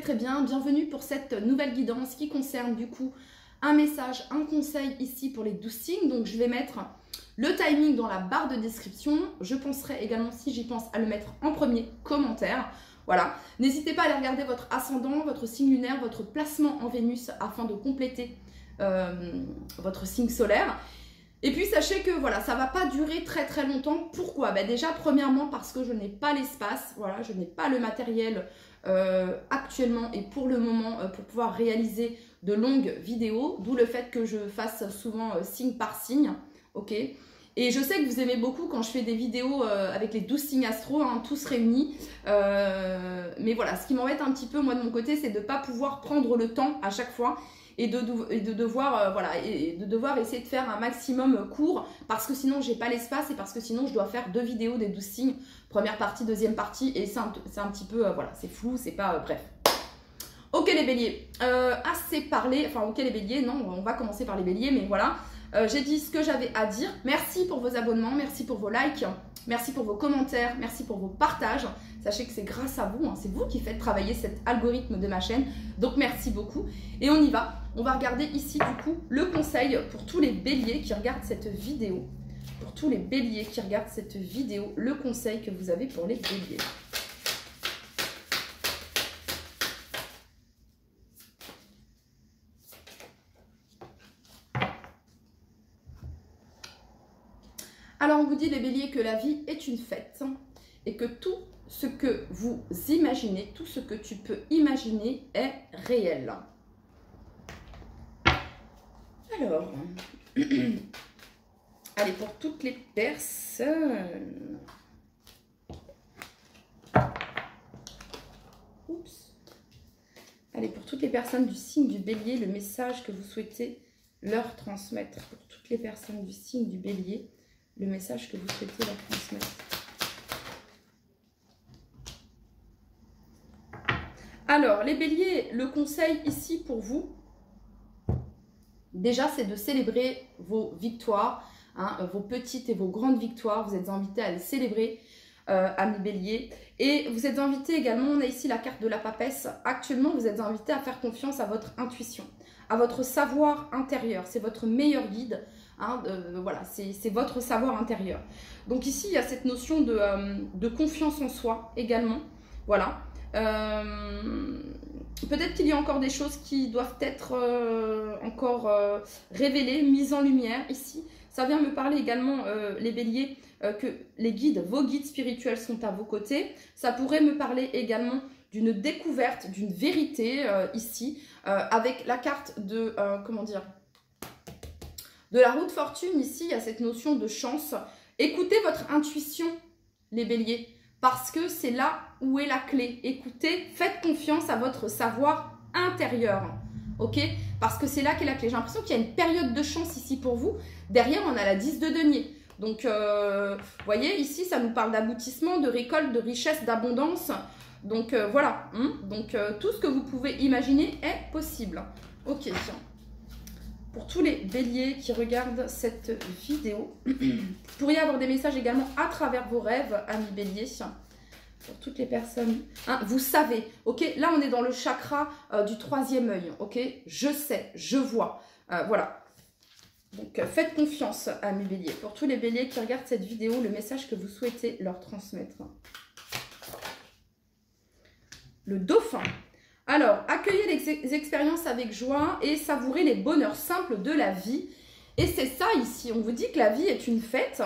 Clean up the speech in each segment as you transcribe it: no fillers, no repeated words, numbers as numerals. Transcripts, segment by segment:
très bien, bienvenue pour cette nouvelle guidance qui concerne du coup un message, un conseil ici pour les 12 signes. Donc je vais mettre le timing dans la barre de description. Je penserai également, si j'y pense, à le mettre en premier commentaire. Voilà, n'hésitez pas à aller regarder votre ascendant, votre signe lunaire, votre placement en Vénus afin de compléter votre signe solaire. Et puis sachez que voilà, ça ne va pas durer très très longtemps. Pourquoi? Déjà premièrement parce que je n'ai pas l'espace, voilà, je n'ai pas le matériel actuellement et pour le moment pour pouvoir réaliser de longues vidéos, d'où le fait que je fasse souvent signe par signe, ok? Et je sais que vous aimez beaucoup quand je fais des vidéos avec les 12 signes astro, hein, tous réunis. Mais voilà, ce qui m'embête un petit peu moi de mon côté, c'est de ne pas pouvoir prendre le temps à chaque fois et de devoir devoir essayer de faire un maximum court parce que sinon j'ai pas l'espace et parce que sinon je dois faire 2 vidéos des 12 signes, première partie, deuxième partie, et c'est un petit peu voilà, c'est flou, c'est pas bref. Ok les béliers, assez parlé, enfin ok les béliers, non, on va commencer par les béliers, mais voilà, j'ai dit ce que j'avais à dire. Merci pour vos abonnements, merci pour vos likes, merci pour vos commentaires, merci pour vos partages. Sachez que c'est grâce à vous, hein, c'est vous qui faites travailler cet algorithme de ma chaîne, donc merci beaucoup. Et on y va, on va regarder ici du coup le conseil pour tous les béliers qui regardent cette vidéo. Pour tous les béliers qui regardent cette vidéo, le conseil que vous avez pour les béliers. Alors on vous dit les béliers que la vie est une fête et que tout ce que vous imaginez, tout ce que tu peux imaginer est réel. Alors, allez, pour toutes les personnes... Oups. Allez, pour toutes les personnes du signe du bélier, le message que vous souhaitez leur transmettre. Pour toutes les personnes du signe du bélier, le message que vous souhaitez leur transmettre. Alors, les béliers, le conseil ici pour vous, déjà, c'est de célébrer vos victoires, hein, vos petites et vos grandes victoires. Vous êtes invités à les célébrer, amis béliers. Et vous êtes invités également, on a ici la carte de la papesse. Actuellement, vous êtes invités à faire confiance à votre intuition, à votre savoir intérieur. C'est votre meilleur guide. Hein, voilà, c'est votre savoir intérieur. Donc ici, il y a cette notion de confiance en soi également. Voilà. Peut-être qu'il y a encore des choses qui doivent être encore révélées, mises en lumière ici. Ça vient me parler également, les béliers, que les guides, vos guides spirituels sont à vos côtés. Ça pourrait me parler également d'une découverte, d'une vérité ici, avec la carte de, comment dire, de la roue de fortune. Ici, il y a cette notion de chance. Écoutez votre intuition, les béliers, parce que c'est là où est la clé. Écoutez, faites confiance à votre savoir intérieur, ok? Parce que c'est là qu'est la clé. J'ai l'impression qu'il y a une période de chance ici pour vous. Derrière, on a la 10 de denier. Donc, vous voyez, ici, ça nous parle d'aboutissement, de récolte, de richesse, d'abondance. Donc, voilà. Hein? Donc, tout ce que vous pouvez imaginer est possible. Ok, tiens. Pour tous les béliers qui regardent cette vidéo, vous pourriez avoir des messages également à travers vos rêves, amis béliers. Pour toutes les personnes, hein, vous savez, ok, là on est dans le chakra du 3e œil, ok, je sais, je vois, voilà. Donc faites confiance, amis béliers. Pour tous les béliers qui regardent cette vidéo, le message que vous souhaitez leur transmettre. Le dauphin. Alors, accueillez les expériences avec joie et savourez les bonheurs simples de la vie. Et c'est ça ici, on vous dit que la vie est une fête.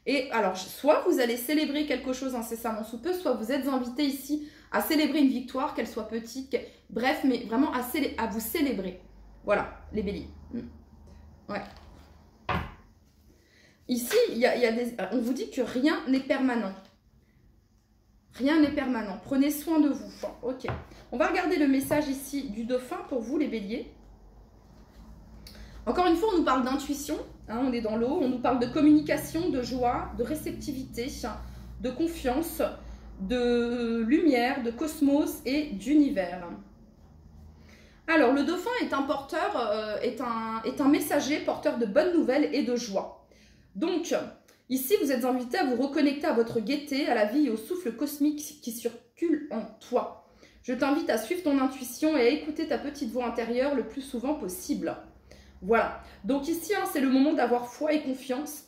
Et alors, soit vous allez célébrer quelque chose incessamment sous peu, soit vous êtes invité ici à célébrer une victoire, qu'elle soit petite, bref, mais vraiment à vous célébrer. Voilà, les béliers. Ouais. Ici, on vous dit que rien n'est permanent. Rien n'est permanent. Prenez soin de vous. Ok. On va regarder le message ici du dauphin pour vous, les béliers. Encore une fois, on nous parle d'intuition. Hein, on est dans l'eau. On nous parle de communication, de joie, de réceptivité, de confiance, de lumière, de cosmos et d'univers. Alors, le dauphin est un porteur, est un messager porteur de bonnes nouvelles et de joie. Donc, ici, vous êtes invité à vous reconnecter à votre gaieté, à la vie et au souffle cosmique qui circule en toi. Je t'invite à suivre ton intuition et à écouter ta petite voix intérieure le plus souvent possible. Voilà. Donc ici, hein, c'est le moment d'avoir foi et confiance.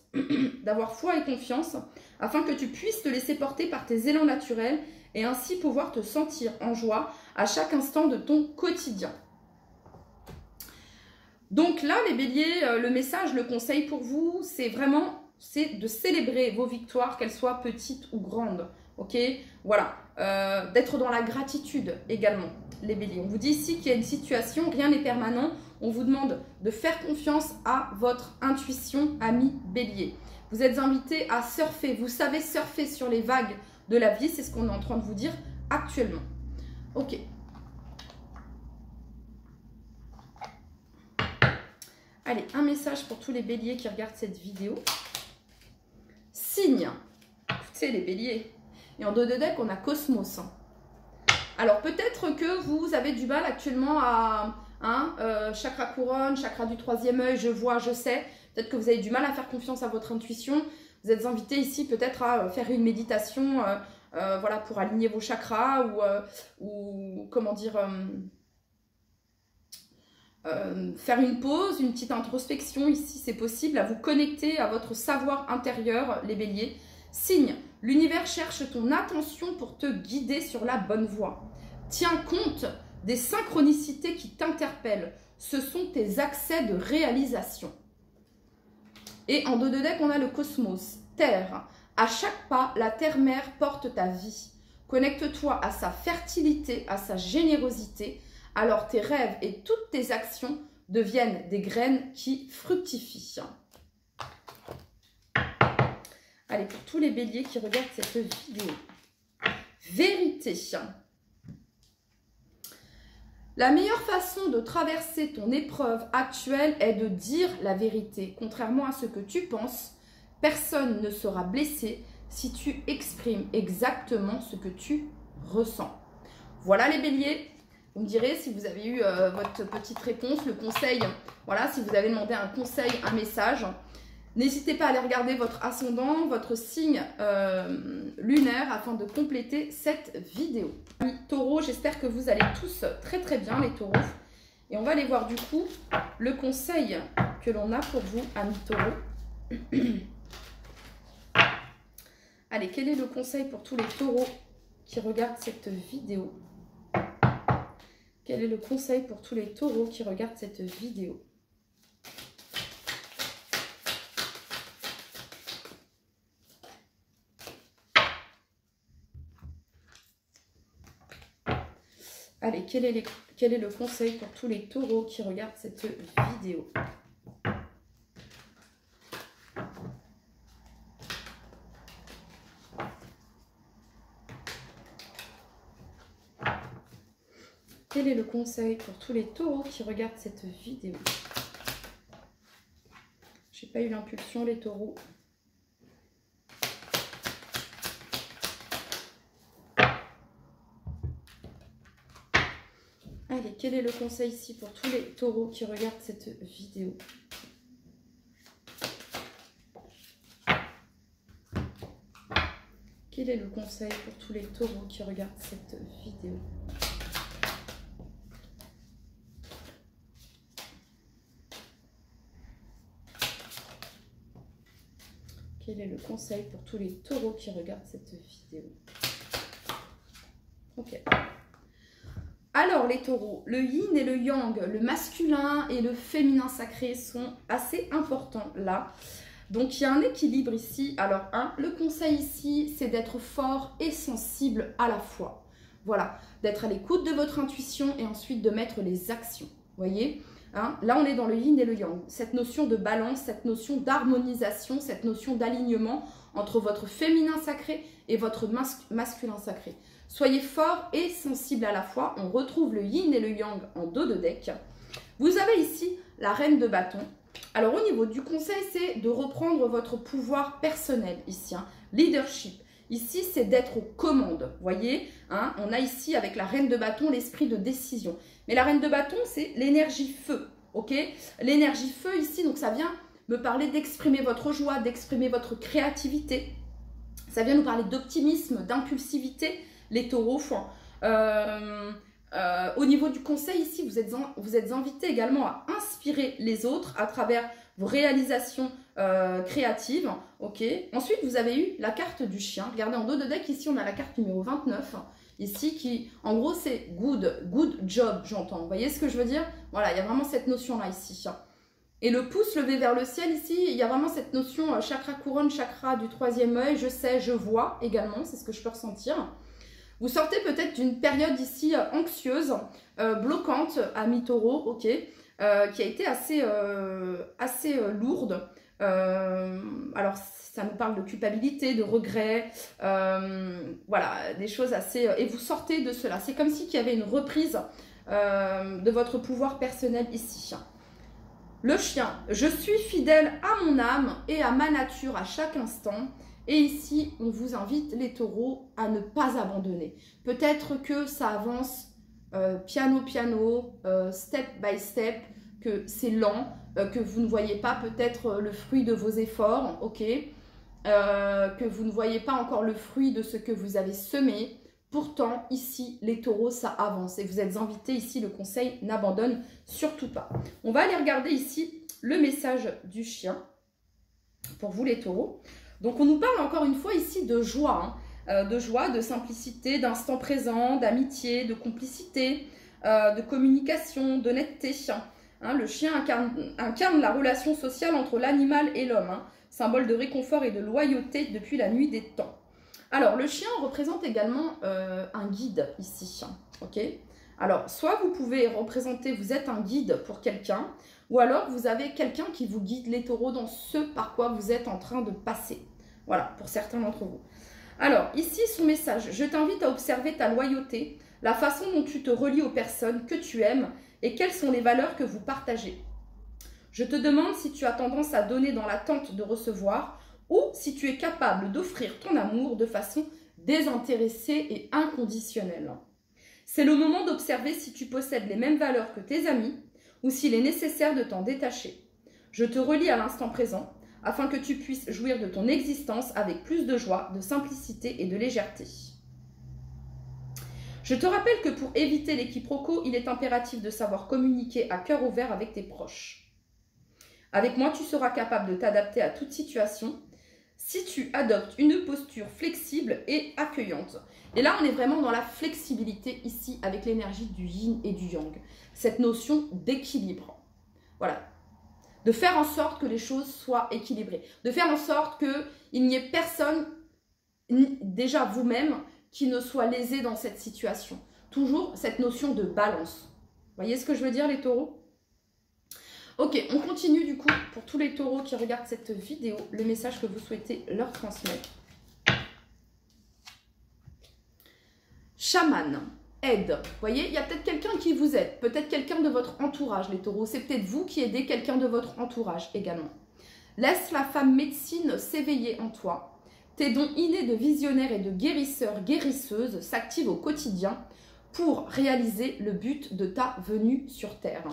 D'avoir foi et confiance afin que tu puisses te laisser porter par tes élans naturels et ainsi pouvoir te sentir en joie à chaque instant de ton quotidien. Donc là, les béliers, le message, le conseil pour vous, c'est de célébrer vos victoires, qu'elles soient petites ou grandes. Ok, voilà, d'être dans la gratitude également, les béliers. On vous dit ici qu'il y a une situation, rien n'est permanent. On vous demande de faire confiance à votre intuition, amis béliers. Vous êtes invités à surfer, vous savez surfer sur les vagues de la vie, c'est ce qu'on est en train de vous dire actuellement. Ok. Allez, un message pour tous les béliers qui regardent cette vidéo. Signe, écoutez les béliers. Et en dos de deck, on a Cosmos. Alors peut-être que vous avez du mal actuellement à chakra couronne, chakra du troisième œil, je vois, je sais. Peut-être que vous avez du mal à faire confiance à votre intuition. Vous êtes invité ici peut-être à faire une méditation voilà, pour aligner vos chakras ou comment dire, faire une pause, une petite introspection ici, c'est possible, à vous connecter à votre savoir intérieur, les béliers. Signe, l'univers cherche ton attention pour te guider sur la bonne voie. Tiens compte des synchronicités qui t'interpellent. Ce sont tes accès de réalisation. Et en dos de deck, on a le cosmos, terre. À chaque pas, la terre-mère porte ta vie. Connecte-toi à sa fertilité, à sa générosité. Alors tes rêves et toutes tes actions deviennent des graines qui fructifient. Allez, pour tous les béliers qui regardent cette vidéo. Vérité. La meilleure façon de traverser ton épreuve actuelle est de dire la vérité. Contrairement à ce que tu penses, personne ne sera blessé si tu exprimes exactement ce que tu ressens. Voilà les béliers. Vous me direz si vous avez eu votre petite réponse, le conseil. Voilà, si vous avez demandé un conseil, un message. N'hésitez pas à aller regarder votre ascendant, votre signe lunaire afin de compléter cette vidéo. Amis taureaux, j'espère que vous allez tous très très bien les taureaux. Et on va aller voir du coup le conseil que l'on a pour vous, amis taureaux. Allez, quel est le conseil pour tous les taureaux qui regardent cette vidéo? Quel est le conseil pour tous les taureaux qui regardent cette vidéo? Allez, quel est le conseil pour tous les taureaux qui regardent cette vidéo? Quel est le conseil pour tous les taureaux qui regardent cette vidéo? J'ai pas eu l'impulsion, les taureaux. Allez, quel est le conseil ici pour tous les taureaux qui regardent cette vidéo? Quel est le conseil pour tous les taureaux qui regardent cette vidéo? Quel est le conseil pour tous les taureaux qui regardent cette vidéo? Ok. Alors les taureaux, le yin et le yang, le masculin et le féminin sacré sont assez importants là. Donc il y a un équilibre ici. Alors le conseil ici, c'est d'être fort et sensible à la fois. Voilà, d'être à l'écoute de votre intuition et ensuite de mettre les actions. Vous voyez, là on est dans le yin et le yang. Cette notion de balance, cette notion d'harmonisation, cette notion d'alignement entre votre féminin sacré et votre masculin sacré. Soyez fort et sensible à la fois. On retrouve le yin et le yang en dos de deck. Vous avez ici la reine de bâton. Alors au niveau du conseil, c'est de reprendre votre pouvoir personnel ici. Leadership. Ici, c'est d'être aux commandes. Vous voyez, on a ici avec la reine de bâton l'esprit de décision. Mais la reine de bâton, c'est l'énergie feu. Ok, l'énergie feu ici, donc ça vient me parler d'exprimer votre joie, d'exprimer votre créativité. Ça vient nous parler d'optimisme, d'impulsivité. Les taureaux, Au niveau du conseil ici, vous êtes invité également à inspirer les autres à travers vos réalisations créatives. Ok. Ensuite, vous avez eu la carte du chien. Regardez en dos de deck, ici on a la carte numéro 29. Ici qui, en gros, c'est good job, j'entends. Vous voyez ce que je veux dire? Voilà, il y a vraiment cette notion-là ici. Et le pouce levé vers le ciel ici, il y a vraiment cette notion chakra couronne, chakra du troisième œil. Je sais, je vois également, c'est ce que je peux ressentir. Vous sortez peut-être d'une période ici anxieuse, bloquante à mi-taureau, ok, qui a été assez lourde. Alors, ça nous parle de culpabilité, de regret, voilà, des choses assez... et vous sortez de cela. C'est comme si il y avait une reprise de votre pouvoir personnel ici. Le chien, je suis fidèle à mon âme et à ma nature à chaque instant. Et ici, on vous invite, les taureaux, à ne pas abandonner. Peut-être que ça avance piano, step by step, que c'est lent, que vous ne voyez pas peut-être le fruit de vos efforts, ok, que vous ne voyez pas encore le fruit de ce que vous avez semé. Pourtant, ici, les taureaux, ça avance. Et vous êtes invités ici, le conseil n'abandonne surtout pas. On va aller regarder ici le message du chien pour vous, les taureaux. Donc, on nous parle encore une fois ici de joie, hein, de simplicité, d'instant présent, d'amitié, de complicité, de communication, d'honnêteté. Hein, le chien incarne la relation sociale entre l'animal et l'homme, hein, symbole de réconfort et de loyauté depuis la nuit des temps. Alors, le chien représente également un guide ici, ok? Alors, soit vous pouvez représenter, vous êtes un guide pour quelqu'un, ou alors vous avez quelqu'un qui vous guide, les taureaux, dans ce par quoi vous êtes en train de passer. Voilà, pour certains d'entre vous. Alors, ici, son message. Je t'invite à observer ta loyauté, la façon dont tu te relis aux personnes que tu aimes et quelles sont les valeurs que vous partagez. Je te demande si tu as tendance à donner dans l'attente de recevoir ou si tu es capable d'offrir ton amour de façon désintéressée et inconditionnelle. C'est le moment d'observer si tu possèdes les mêmes valeurs que tes amis ou s'il est nécessaire de t'en détacher. Je te relie à l'instant présent afin que tu puisses jouir de ton existence avec plus de joie, de simplicité et de légèreté. Je te rappelle que pour éviter les quiproquos, il est impératif de savoir communiquer à cœur ouvert avec tes proches. Avec moi, tu seras capable de t'adapter à toute situation si tu adoptes une posture flexible et accueillante. Et là, on est vraiment dans la flexibilité ici avec l'énergie du yin et du yang. Cette notion d'équilibre. Voilà. De faire en sorte que les choses soient équilibrées. De faire en sorte qu'il n'y ait personne, déjà vous-même, qui ne soit lésé dans cette situation. Toujours cette notion de balance. Vous voyez ce que je veux dire, les taureaux? Ok, on continue du coup pour tous les taureaux qui regardent cette vidéo, le message que vous souhaitez leur transmettre. Chaman, aide. Vous voyez, il y a peut-être quelqu'un qui vous aide, peut-être quelqu'un de votre entourage, les taureaux. C'est peut-être vous qui aidez quelqu'un de votre entourage également. Laisse la femme médecine s'éveiller en toi. Tes dons innés de visionnaire et de guérisseur, guérisseuse s'activent au quotidien pour réaliser le but de ta venue sur Terre.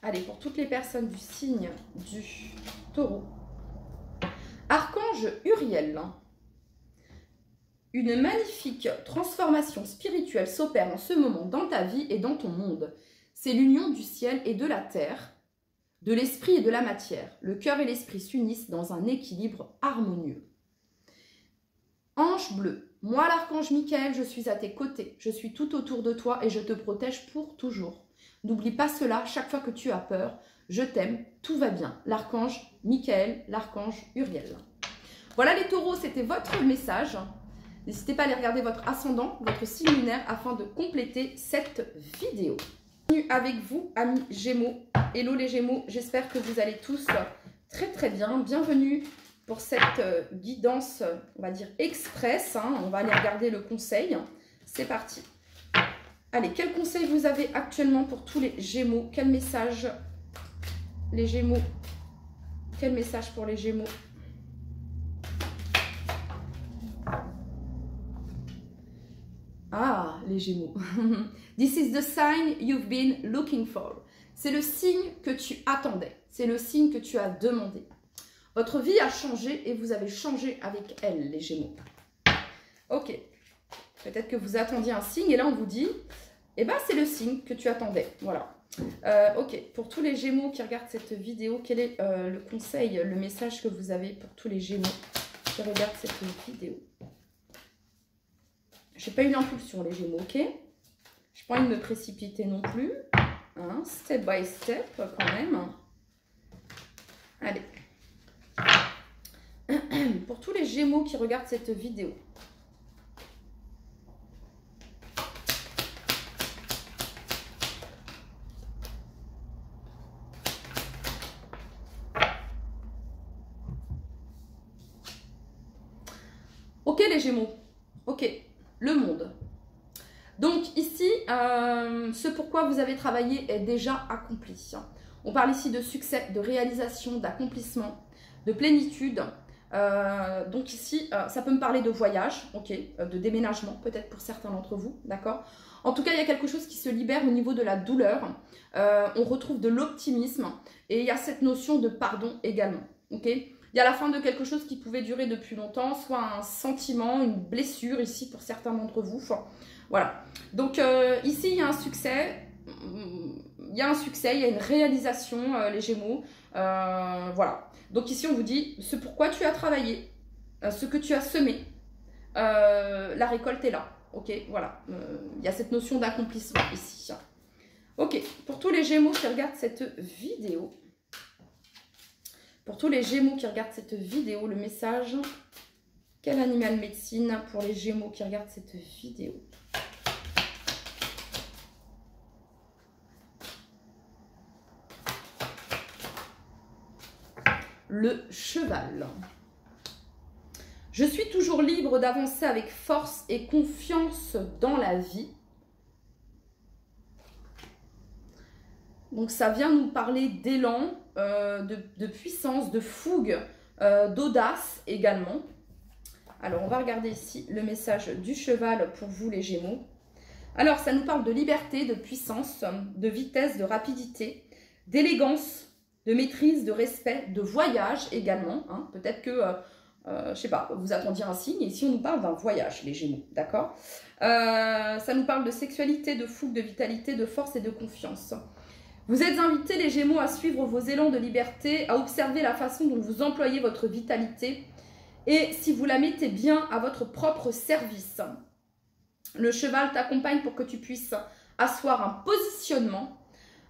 Allez, pour toutes les personnes du signe du taureau. Archange Uriel. Une magnifique transformation spirituelle s'opère en ce moment dans ta vie et dans ton monde. C'est l'union du ciel et de la terre, de l'esprit et de la matière. Le cœur et l'esprit s'unissent dans un équilibre harmonieux. Ange bleu. Moi, l'archange Michael, je suis à tes côtés. Je suis tout autour de toi et je te protège pour toujours. N'oublie pas cela chaque fois que tu as peur. Je t'aime, tout va bien. L'archange Michael, l'archange Uriel. Voilà les taureaux, c'était votre message. N'hésitez pas à aller regarder votre ascendant, votre signe lunaire afin de compléter cette vidéo. Bienvenue avec vous, amis Gémeaux. Hello les Gémeaux, j'espère que vous allez tous très bien. Bienvenue pour cette guidance, on va dire express. On va aller regarder le conseil. C'est parti. Allez, quel conseil vous avez actuellement pour tous les Gémeaux? Quel message, les Gémeaux? Quel message pour les Gémeaux? Ah, les Gémeaux. This is the sign you've been looking for. C'est le signe que tu attendais. C'est le signe que tu as demandé. Votre vie a changé et vous avez changé avec elle, les Gémeaux. Ok. Peut-être que vous attendiez un signe et là on vous dit, eh ben c'est le signe que tu attendais. Voilà. Ok. Pour tous les Gémeaux qui regardent cette vidéo, quel est le conseil, le message que vous avez pour tous les Gémeaux qui regardent cette vidéo? J'ai pas eu l'impulsion les Gémeaux, ok? Je n'ai pas envie de me précipiter non plus. Hein, step by step quand même. Allez. Pour tous les Gémeaux qui regardent cette vidéo. Ok les Gémeaux. Ok. Le monde. Donc ici, ce pourquoi vous avez travaillé est déjà accompli. On parle ici de succès, de réalisation, d'accomplissement, de plénitude. Donc ici, ça peut me parler de voyage, ok, de déménagement peut-être pour certains d'entre vous, d'accord. En tout cas, il y a quelque chose qui se libère au niveau de la douleur. On retrouve de l'optimisme et il y a cette notion de pardon également, ok. Il y a la fin de quelque chose qui pouvait durer depuis longtemps, soit un sentiment, une blessure ici pour certains d'entre vous. Voilà. Donc ici, il y a un succès. Il y a un succès, il y a une réalisation, les Gémeaux. Voilà. Donc ici, on vous dit ce pourquoi tu as travaillé, ce que tu as semé. La récolte est là. Ok, voilà. Il y a cette notion d'accomplissement ici. Ok, pour tous les Gémeaux qui regardent cette vidéo. Pour tous les Gémeaux qui regardent cette vidéo, le message, quel animal médecine pour les Gémeaux qui regardent cette vidéo? Le cheval. Je suis toujours libre d'avancer avec force et confiance dans la vie. Donc ça vient nous parler d'élan, de puissance, de fougue, d'audace également. Alors on va regarder ici le message du cheval pour vous les Gémeaux. Alors ça nous parle de liberté, de puissance, de vitesse, de rapidité, d'élégance, de maîtrise, de respect, de voyage également. Hein. Peut-être que, je sais pas, vous attendiez un signe. Et ici, on nous parle d'un voyage, les Gémeaux, d'accord. Ça nous parle de sexualité, de fougue, de vitalité, de force et de confiance. Vous êtes invités, les Gémeaux, à suivre vos élans de liberté, à observer la façon dont vous employez votre vitalité et si vous la mettez bien à votre propre service. Le cheval t'accompagne pour que tu puisses asseoir un positionnement,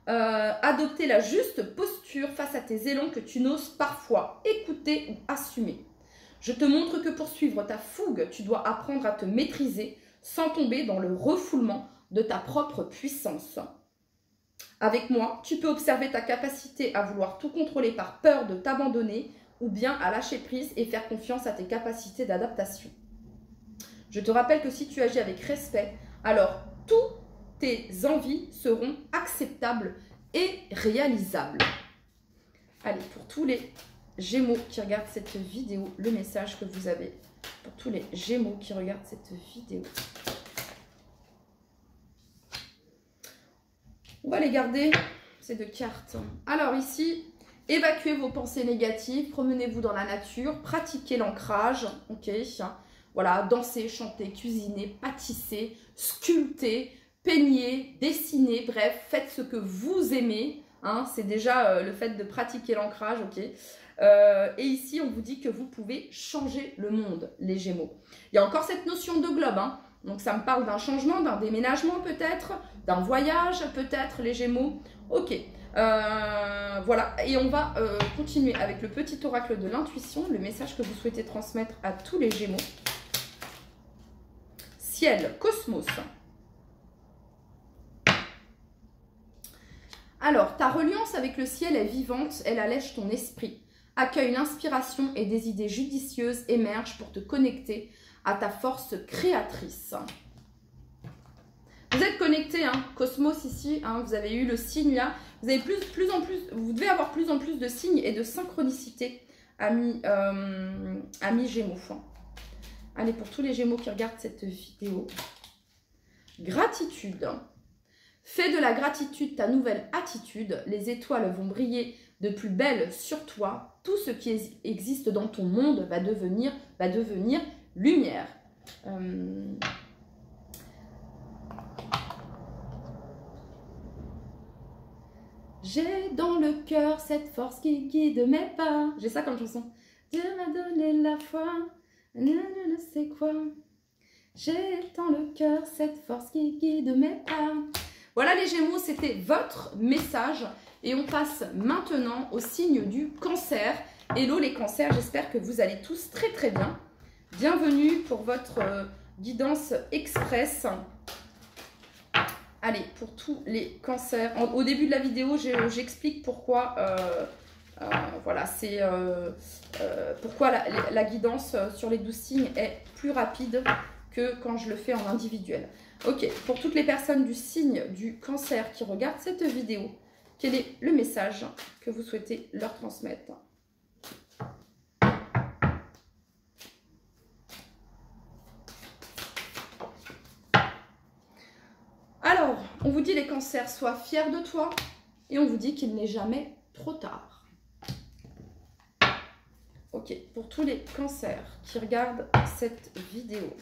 adopter la juste posture face à tes élans que tu n'oses parfois écouter ou assumer. Je te montre que pour suivre ta fougue, tu dois apprendre à te maîtriser sans tomber dans le refoulement de ta propre puissance. Avec moi, tu peux observer ta capacité à vouloir tout contrôler par peur de t'abandonner ou bien à lâcher prise et faire confiance à tes capacités d'adaptation. Je te rappelle que si tu agis avec respect, alors toutes tes envies seront acceptables et réalisables. Allez, pour tous les Gémeaux qui regardent cette vidéo, le message que vous avez pour tous les Gémeaux qui regardent cette vidéo. On va les garder, ces deux cartes. Alors ici, évacuez vos pensées négatives, promenez-vous dans la nature, pratiquez l'ancrage, ok. Voilà, dansez, chantez, cuisinez, pâtissez, sculptez, peignez, dessinez, bref, faites ce que vous aimez. Hein, c'est déjà le fait de pratiquer l'ancrage, ok. Et ici, on vous dit que vous pouvez changer le monde, les Gémeaux. Il y a encore cette notion de globe, hein. Donc ça me parle d'un changement, d'un déménagement peut-être, d'un voyage peut-être, les Gémeaux. Ok, voilà. Et on va continuer avec le petit oracle de l'intuition, le message que vous souhaitez transmettre à tous les Gémeaux. Ciel, cosmos. Alors, ta reliance avec le ciel est vivante, elle allège ton esprit. Accueille l'inspiration et des idées judicieuses émergent pour te connecter à ta force créatrice. Vous êtes connecté, hein, Cosmos ici, hein, vous avez eu le signe là. Vous avez vous devez avoir plus en plus de signes et de synchronicité, amis Gémeaux. Allez, pour tous les Gémeaux qui regardent cette vidéo. Gratitude. Fais de la gratitude ta nouvelle attitude. Les étoiles vont briller de plus belle sur toi. Tout ce qui existe dans ton monde va devenir lumière. J'ai dans le cœur cette force qui guide mes pas. J'ai ça comme chanson. Dieu m'a donné la foi, ne sais quoi. J'ai dans le cœur cette force qui guide mes pas. Voilà les Gémeaux, c'était votre message. Et on passe maintenant au signe du Cancer. Hello les Cancers, j'espère que vous allez tous très très bien. Bienvenue pour votre guidance express. Allez, pour tous les cancers, au début de la vidéo, j'explique pourquoi, voilà, c'est pourquoi la guidance sur les 12 signes est plus rapide que quand je le fais en individuel. Ok, pour toutes les personnes du signe du Cancer qui regardent cette vidéo, quel est le message que vous souhaitez leur transmettre ? Alors, on vous dit les cancers, sois fiers de toi et on vous dit qu'il n'est jamais trop tard. Ok, pour tous les cancers qui regardent cette vidéo.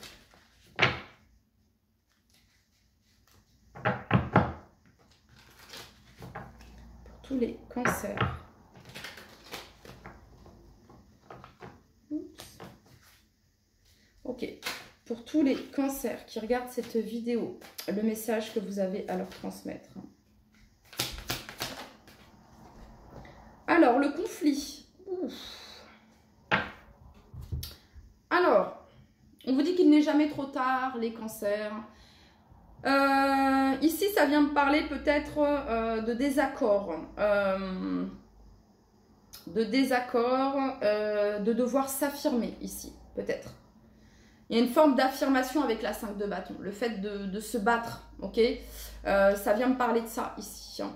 Pour tous les cancers. Oups. Ok. Pour tous les cancers qui regardent cette vidéo, le message que vous avez à leur transmettre. Alors, le conflit. Ouf. Alors, on vous dit qu'il n'est jamais trop tard, les cancers. Ici, ça vient me parler peut-être de désaccord. De devoir s'affirmer ici, peut-être. Il y a une forme d'affirmation avec la 5 de bâton. Le fait de se battre, ok, ça vient me parler de ça ici. Hein.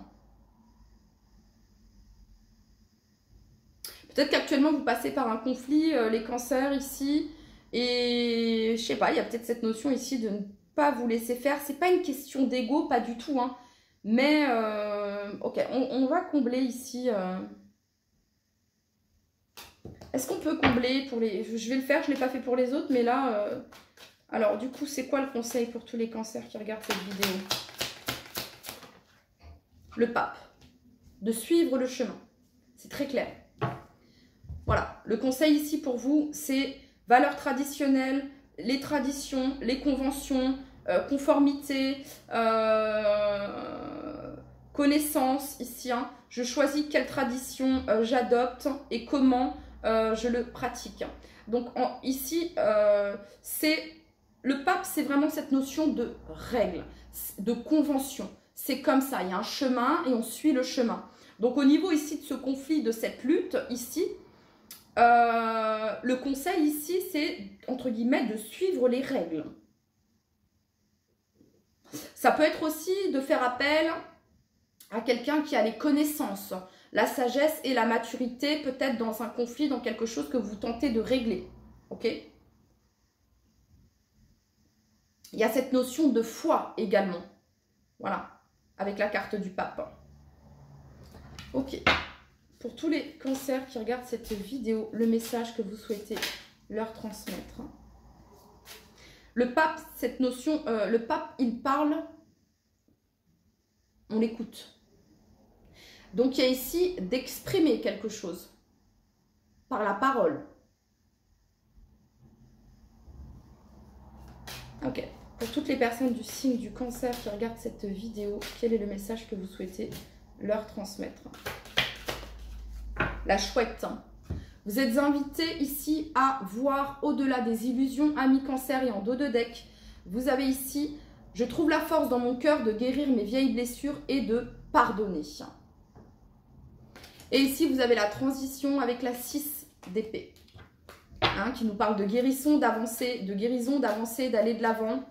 Peut-être qu'actuellement, vous passez par un conflit, les cancers ici. Et je sais pas, il y a peut-être cette notion ici de ne pas vous laisser faire. C'est pas une question d'ego, pas du tout. Hein. Mais, ok, on va combler ici... Est-ce qu'on peut combler pour les... Je vais le faire, je ne l'ai pas fait pour les autres, mais là... Alors, du coup, c'est quoi le conseil pour tous les cancers qui regardent cette vidéo? Le pape. De suivre le chemin. C'est très clair. Voilà. Le conseil ici pour vous, c'est valeurs traditionnelles, les traditions, les conventions, conformité, connaissance ici. Hein. Je choisis quelle tradition j'adopte et comment... je le pratique. Donc ici, le pape, c'est vraiment cette notion de règle, de convention. C'est comme ça, il y a un chemin et on suit le chemin. Donc au niveau ici de ce conflit, de cette lutte, ici, le conseil ici, c'est entre guillemets de suivre les règles. Ça peut être aussi de faire appel à quelqu'un qui a les connaissances, la sagesse et la maturité, peut-être dans un conflit, dans quelque chose que vous tentez de régler. Ok? Il y a cette notion de foi également. Voilà, avec la carte du pape. Ok. Pour tous les cancers qui regardent cette vidéo, le message que vous souhaitez leur transmettre. Le pape, cette notion, le pape, il parle, on l'écoute. Donc, il y a ici d'exprimer quelque chose par la parole. Ok. Pour toutes les personnes du signe du Cancer qui regardent cette vidéo, quel est le message que vous souhaitez leur transmettre? La chouette. Vous êtes invités ici à voir au-delà des illusions, amis Cancer et en dos de deck. Vous avez ici, je trouve la force dans mon cœur de guérir mes vieilles blessures et de pardonner. Et ici, vous avez la transition avec la 6 d'épée, hein, qui nous parle de guérison, d'avancer, d'aller de l'avant,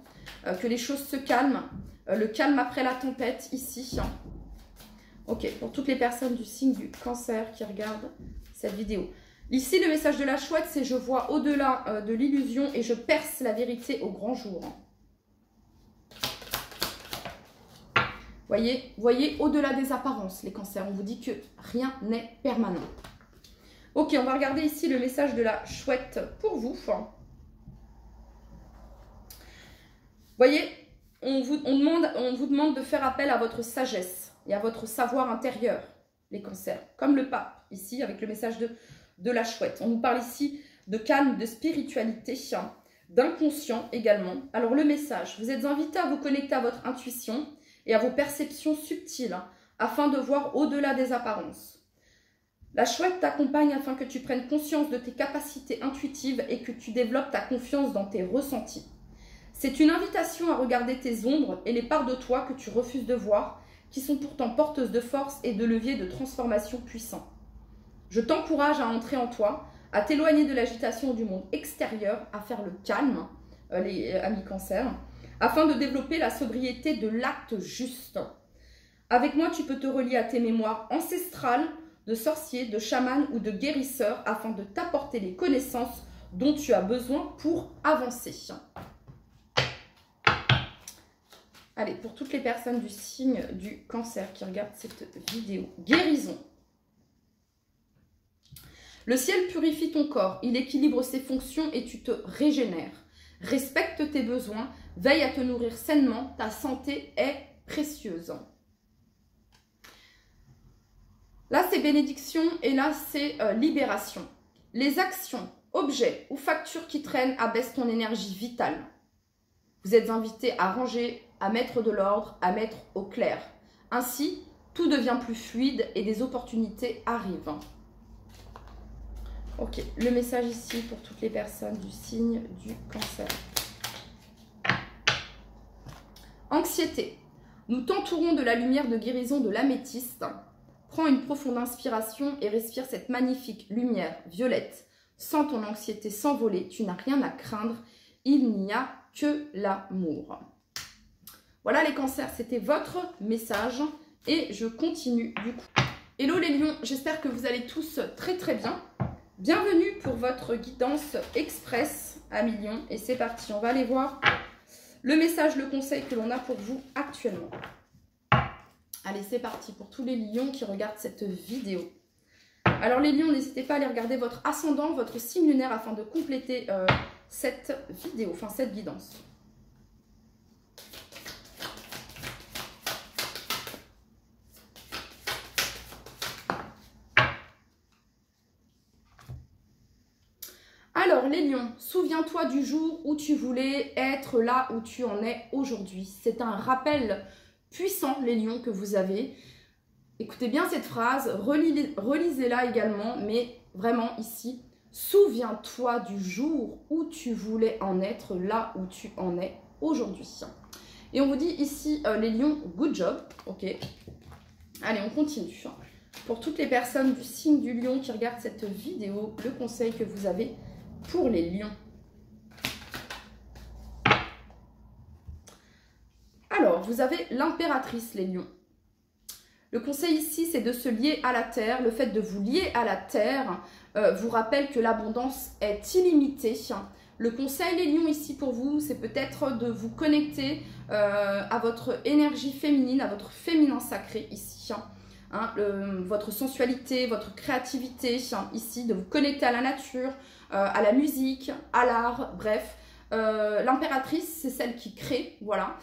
que les choses se calment, le calme après la tempête, ici. Ok, pour toutes les personnes du signe du Cancer qui regardent cette vidéo. Ici, le message de la chouette, c'est je vois au-delà de l'illusion et je perce la vérité au grand jour. Voyez au-delà des apparences, les cancers. On vous dit que rien n'est permanent. Ok, on va regarder ici le message de la chouette pour vous. voyez, on vous demande de faire appel à votre sagesse et à votre savoir intérieur, les cancers. Comme le pape, ici, avec le message de la chouette. On nous parle ici de calme, de spiritualité, d'inconscient également. Alors le message, vous êtes invités à vous connecter à votre intuition et à vos perceptions subtiles afin de voir au-delà des apparences. La chouette t'accompagne afin que tu prennes conscience de tes capacités intuitives et que tu développes ta confiance dans tes ressentis. C'est une invitation à regarder tes ombres et les parts de toi que tu refuses de voir, qui sont pourtant porteuses de force et de leviers de transformation puissants. Je t'encourage à entrer en toi, à t'éloigner de l'agitation du monde extérieur, à faire le calme, les amis cancers, afin de développer la sobriété de l'acte juste. Avec moi, tu peux te relier à tes mémoires ancestrales de sorciers, de chamans ou de guérisseurs afin de t'apporter les connaissances dont tu as besoin pour avancer. Allez, pour toutes les personnes du signe du cancer qui regardent cette vidéo, guérison. Le ciel purifie ton corps, il équilibre ses fonctions et tu te régénères. Respecte tes besoins, veille à te nourrir sainement, ta santé est précieuse. Là, c'est bénédiction et là, c'est libération. Les actions, objets ou factures qui traînent abaissent ton énergie vitale. Vous êtes invité à ranger, à mettre de l'ordre, à mettre au clair. Ainsi, tout devient plus fluide et des opportunités arrivent. Ok, le message ici pour toutes les personnes du signe du cancer. Anxiété. Nous t'entourons de la lumière de guérison de l'améthyste. Prends une profonde inspiration et respire cette magnifique lumière violette. Sens ton anxiété s'envoler, tu n'as rien à craindre, il n'y a que l'amour. Voilà les cancers, c'était votre message et je continue du coup. Hello les lions, j'espère que vous allez tous très très bien. Bienvenue pour votre guidance express à millions et c'est parti, on va aller voir le message, le conseil que l'on a pour vous actuellement. Allez, c'est parti pour tous les lions qui regardent cette vidéo. Alors les lions, n'hésitez pas à aller regarder votre ascendant, votre signe lunaire afin de compléter cette vidéo, enfin cette guidance. Alors les lions, souviens-toi du jour où tu voulais être là où tu en es aujourd'hui. C'est un rappel puissant, les lions, que vous avez. Écoutez bien cette phrase, relisez-la également, mais vraiment ici, souviens-toi du jour où tu voulais en être là où tu en es aujourd'hui. Et on vous dit ici, les lions, good job, ok. Allez, on continue. Pour toutes les personnes du signe du lion qui regardent cette vidéo, le conseil que vous avez pour les lions. Alors, vous avez l'impératrice, les lions. Le conseil ici, c'est de se lier à la terre. Le fait de vous lier à la terre vous rappelle que l'abondance est illimitée. Le conseil, les lions, ici pour vous, c'est peut-être de vous connecter à votre énergie féminine, à votre féminin sacré ici. Votre sensualité, votre créativité ici, de vous connecter à la nature, à la musique, à l'art, bref. L'impératrice, c'est celle qui crée, voilà.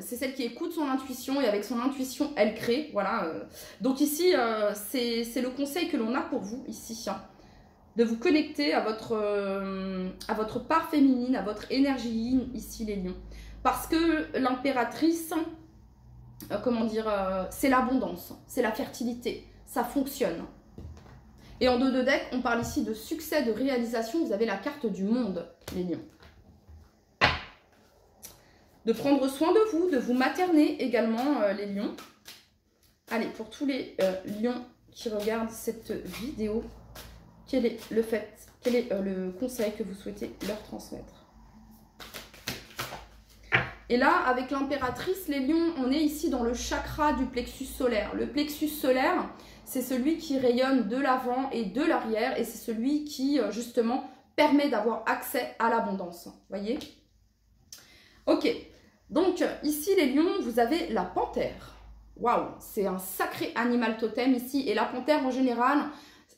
C'est celle qui écoute son intuition et avec son intuition, elle crée, voilà. Donc ici, c'est le conseil que l'on a pour vous ici, de vous connecter à votre part féminine, à votre énergie yin, ici les lions. Parce que l'impératrice, comment dire, c'est l'abondance, c'est la fertilité, ça fonctionne. Et en 2 de deck, on parle ici de succès, de réalisation. Vous avez la carte du monde, les lions. De prendre soin de vous, de vous materner également, les lions. Allez, pour tous les lions qui regardent cette vidéo, quel est le conseil que vous souhaitez leur transmettre? Et là, avec l'impératrice, les lions, on est ici dans le chakra du plexus solaire. Le plexus solaire, c'est celui qui rayonne de l'avant et de l'arrière et c'est celui qui, justement, permet d'avoir accès à l'abondance. Voyez? Ok. Donc, ici, les lions, vous avez la panthère. Waouh! C'est un sacré animal totem ici. Et la panthère, en général,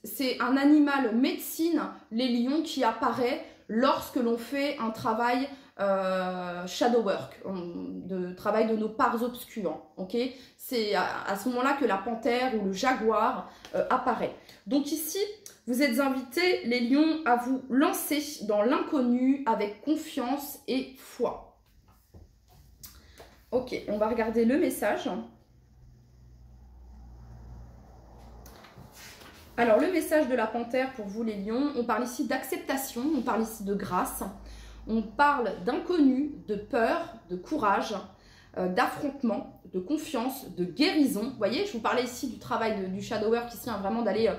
c'est un animal médecine, les lions, qui apparaît lorsque l'on fait un travail shadow work, de travail de nos parts obscures. Ok, c'est à ce moment-là que la panthère ou le jaguar apparaît. Donc ici, vous êtes invités, les lions, à vous lancer dans l'inconnu avec confiance et foi. Ok, on va regarder le message. Alors, le message de la panthère pour vous, les lions, on parle ici d'acceptation, on parle ici de grâce, on parle d'inconnu, de peur, de courage, d'affrontement, de confiance, de guérison. Vous voyez, je vous parlais ici du travail du shadow work ici, hein, vraiment d'aller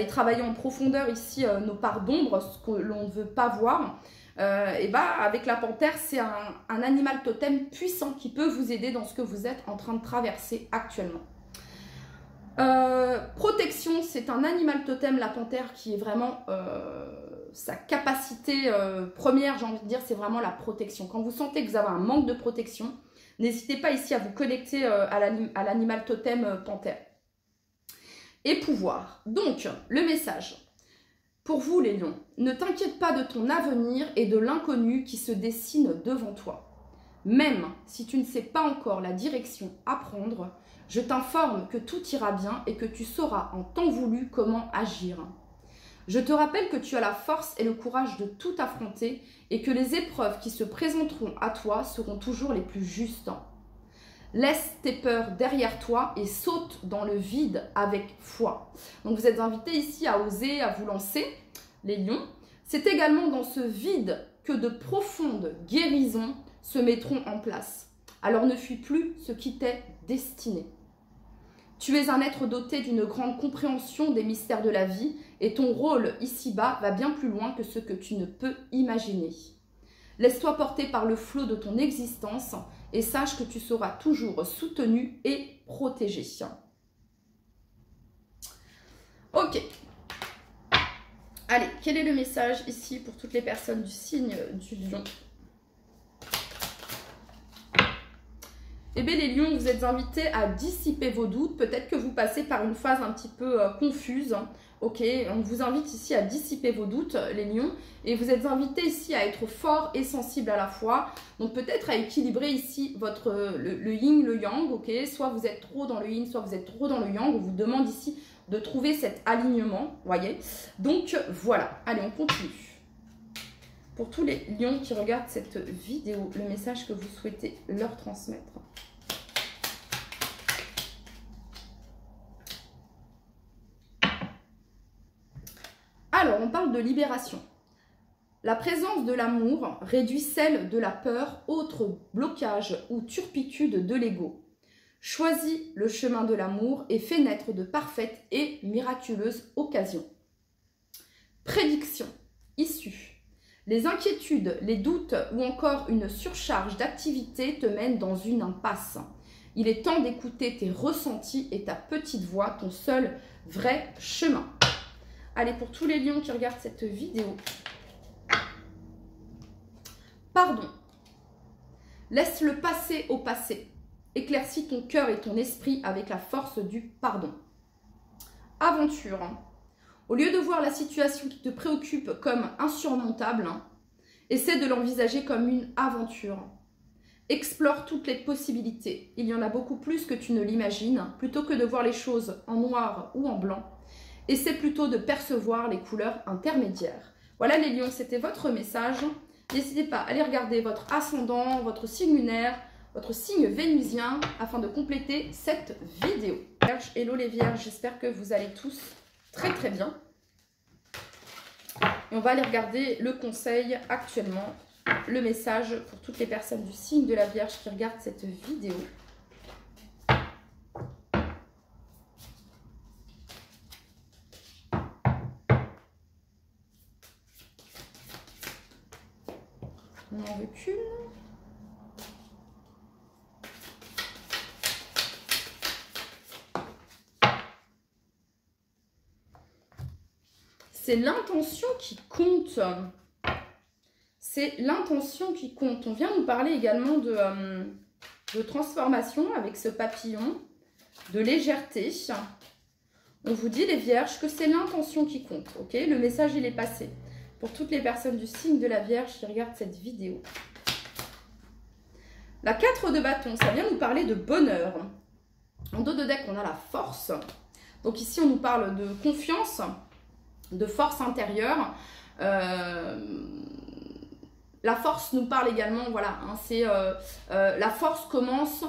travailler en profondeur ici nos parts d'ombre, ce que l'on ne veut pas voir. Et bah, avec la panthère, c'est un animal totem puissant qui peut vous aider dans ce que vous êtes en train de traverser actuellement. Protection, c'est un animal totem, la panthère, qui est vraiment sa capacité première, j'ai envie de dire, c'est vraiment la protection. Quand vous sentez que vous avez un manque de protection, n'hésitez pas ici à vous connecter à l'animal totem panthère. Et pouvoir. Donc, le message pour vous, les lions, ne t'inquiète pas de ton avenir et de l'inconnu qui se dessine devant toi. Même si tu ne sais pas encore la direction à prendre, je t'informe que tout ira bien et que tu sauras en temps voulu comment agir. Je te rappelle que tu as la force et le courage de tout affronter et que les épreuves qui se présenteront à toi seront toujours les plus justes. Laisse tes peurs derrière toi et saute dans le vide avec foi. Donc vous êtes invités ici à oser, à vous lancer, les lions. C'est également dans ce vide que de profondes guérisons se mettront en place. Alors ne fuis plus ce qui t'est destiné. Tu es un être doté d'une grande compréhension des mystères de la vie et ton rôle ici-bas va bien plus loin que ce que tu ne peux imaginer. Laisse-toi porter par le flot de ton existence et sache que tu seras toujours soutenu et protégé. Ok. Allez, quel est le message ici pour toutes les personnes du signe du lion ? Eh bien les lions, vous êtes invités à dissiper vos doutes. Peut-être que vous passez par une phase un petit peu confuse. Ok, on vous invite ici à dissiper vos doutes, les lions. Et vous êtes invités ici à être fort et sensible à la fois. Donc peut-être à équilibrer ici le yin, le yang. Ok, soit vous êtes trop dans le yin, soit vous êtes trop dans le yang. On vous demande ici de trouver cet alignement. Voyez. Donc voilà. Allez, on continue. Pour tous les lions qui regardent cette vidéo, le message que vous souhaitez leur transmettre. Alors, on parle de libération. La présence de l'amour réduit celle de la peur, autre blocage ou turpitude de l'ego. Choisis le chemin de l'amour et fais naître de parfaites et miraculeuses occasions. Prédiction. Issue. Les inquiétudes, les doutes ou encore une surcharge d'activité te mènent dans une impasse. Il est temps d'écouter tes ressentis et ta petite voix, ton seul vrai chemin. Allez, pour tous les lions qui regardent cette vidéo. Pardon. Laisse le passé au passé. Éclaircis ton cœur et ton esprit avec la force du pardon. Aventure. Au lieu de voir la situation qui te préoccupe comme insurmontable, essaie de l'envisager comme une aventure. Explore toutes les possibilités. Il y en a beaucoup plus que tu ne l'imagines. Plutôt que de voir les choses en noir ou en blanc, essaie plutôt de percevoir les couleurs intermédiaires. Voilà les lions, c'était votre message. N'hésitez pas à aller regarder votre ascendant, votre signe lunaire, votre signe vénusien afin de compléter cette vidéo. Hello les vierges, j'espère que vous allez tous très très bien. Et on va aller regarder le conseil actuellement, le message pour toutes les personnes du signe de la Vierge qui regardent cette vidéo. On en recule. C'est l'intention qui compte. C'est l'intention qui compte. On vient nous parler également de transformation avec ce papillon, de légèreté. On vous dit les vierges que c'est l'intention qui compte. Ok, le message il est passé. Pour toutes les personnes du signe de la Vierge qui regardent cette vidéo. La 4 de bâton, ça vient nous parler de bonheur. En dos de deck, on a la force. Donc ici, on nous parle de confiance, de force intérieure. La force nous parle également, voilà, hein, c'est la force commence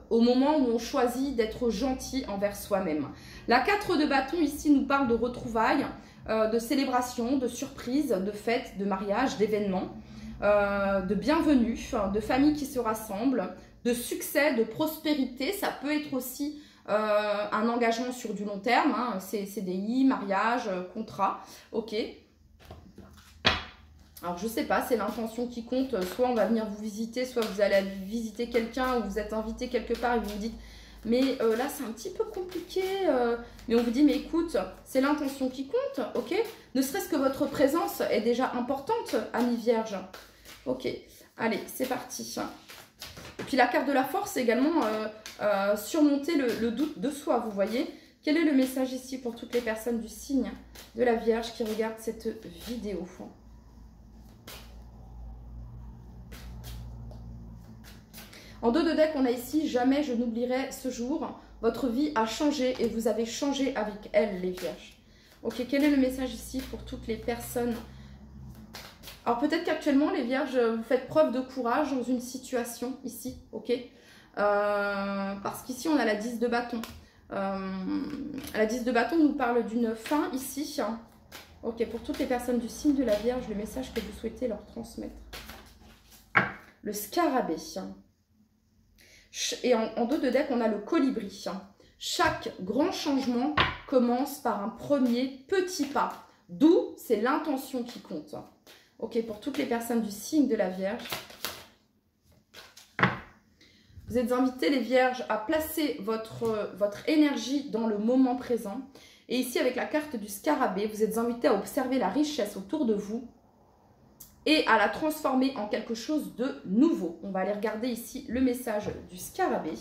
au moment où on choisit d'être gentil envers soi-même. La 4 de bâton ici nous parle de retrouvailles, de célébration, de surprises, de fêtes, de mariages, d'événements, de bienvenue, de familles qui se rassemblent, de succès, de prospérité. Ça peut être aussi un engagement sur du long terme, hein, CDI, mariage, contrat, ok. Alors, je sais pas, c'est l'intention qui compte. Soit on va venir vous visiter, soit vous allez visiter quelqu'un ou vous êtes invité quelque part et vous vous dites « Mais là, c'est un petit peu compliqué. » Mais on vous dit « Mais écoute, c'est l'intention qui compte, ok ?» Ne serait-ce que votre présence est déjà importante, ami Vierge. Ok, allez, c'est parti. Et puis la carte de la force, c'est également surmonter le doute de soi, vous voyez. Quel est le message ici pour toutes les personnes du signe de la Vierge qui regardent cette vidéo ? En dos de deck, on a ici « Jamais je n'oublierai ce jour ». Votre vie a changé et vous avez changé avec elle, les Vierges. Ok, quel est le message ici pour toutes les personnes? Alors peut-être qu'actuellement, les Vierges, vous faites preuve de courage dans une situation ici, ok, parce qu'ici, on a la 10 de bâton. La 10 de bâton nous parle d'une fin ici. Ok, pour toutes les personnes du signe de la Vierge, le message que vous souhaitez leur transmettre. Le scarabée. Et en dos de deck, on a le colibri. Chaque grand changement commence par un premier petit pas. D'où c'est l'intention qui compte. Ok, pour toutes les personnes du signe de la Vierge. Vous êtes invités, les Vierges, à placer votre énergie dans le moment présent. Et ici, avec la carte du scarabée, vous êtes invités à observer la richesse autour de vous et à la transformer en quelque chose de nouveau. On va aller regarder ici le message du scarabée.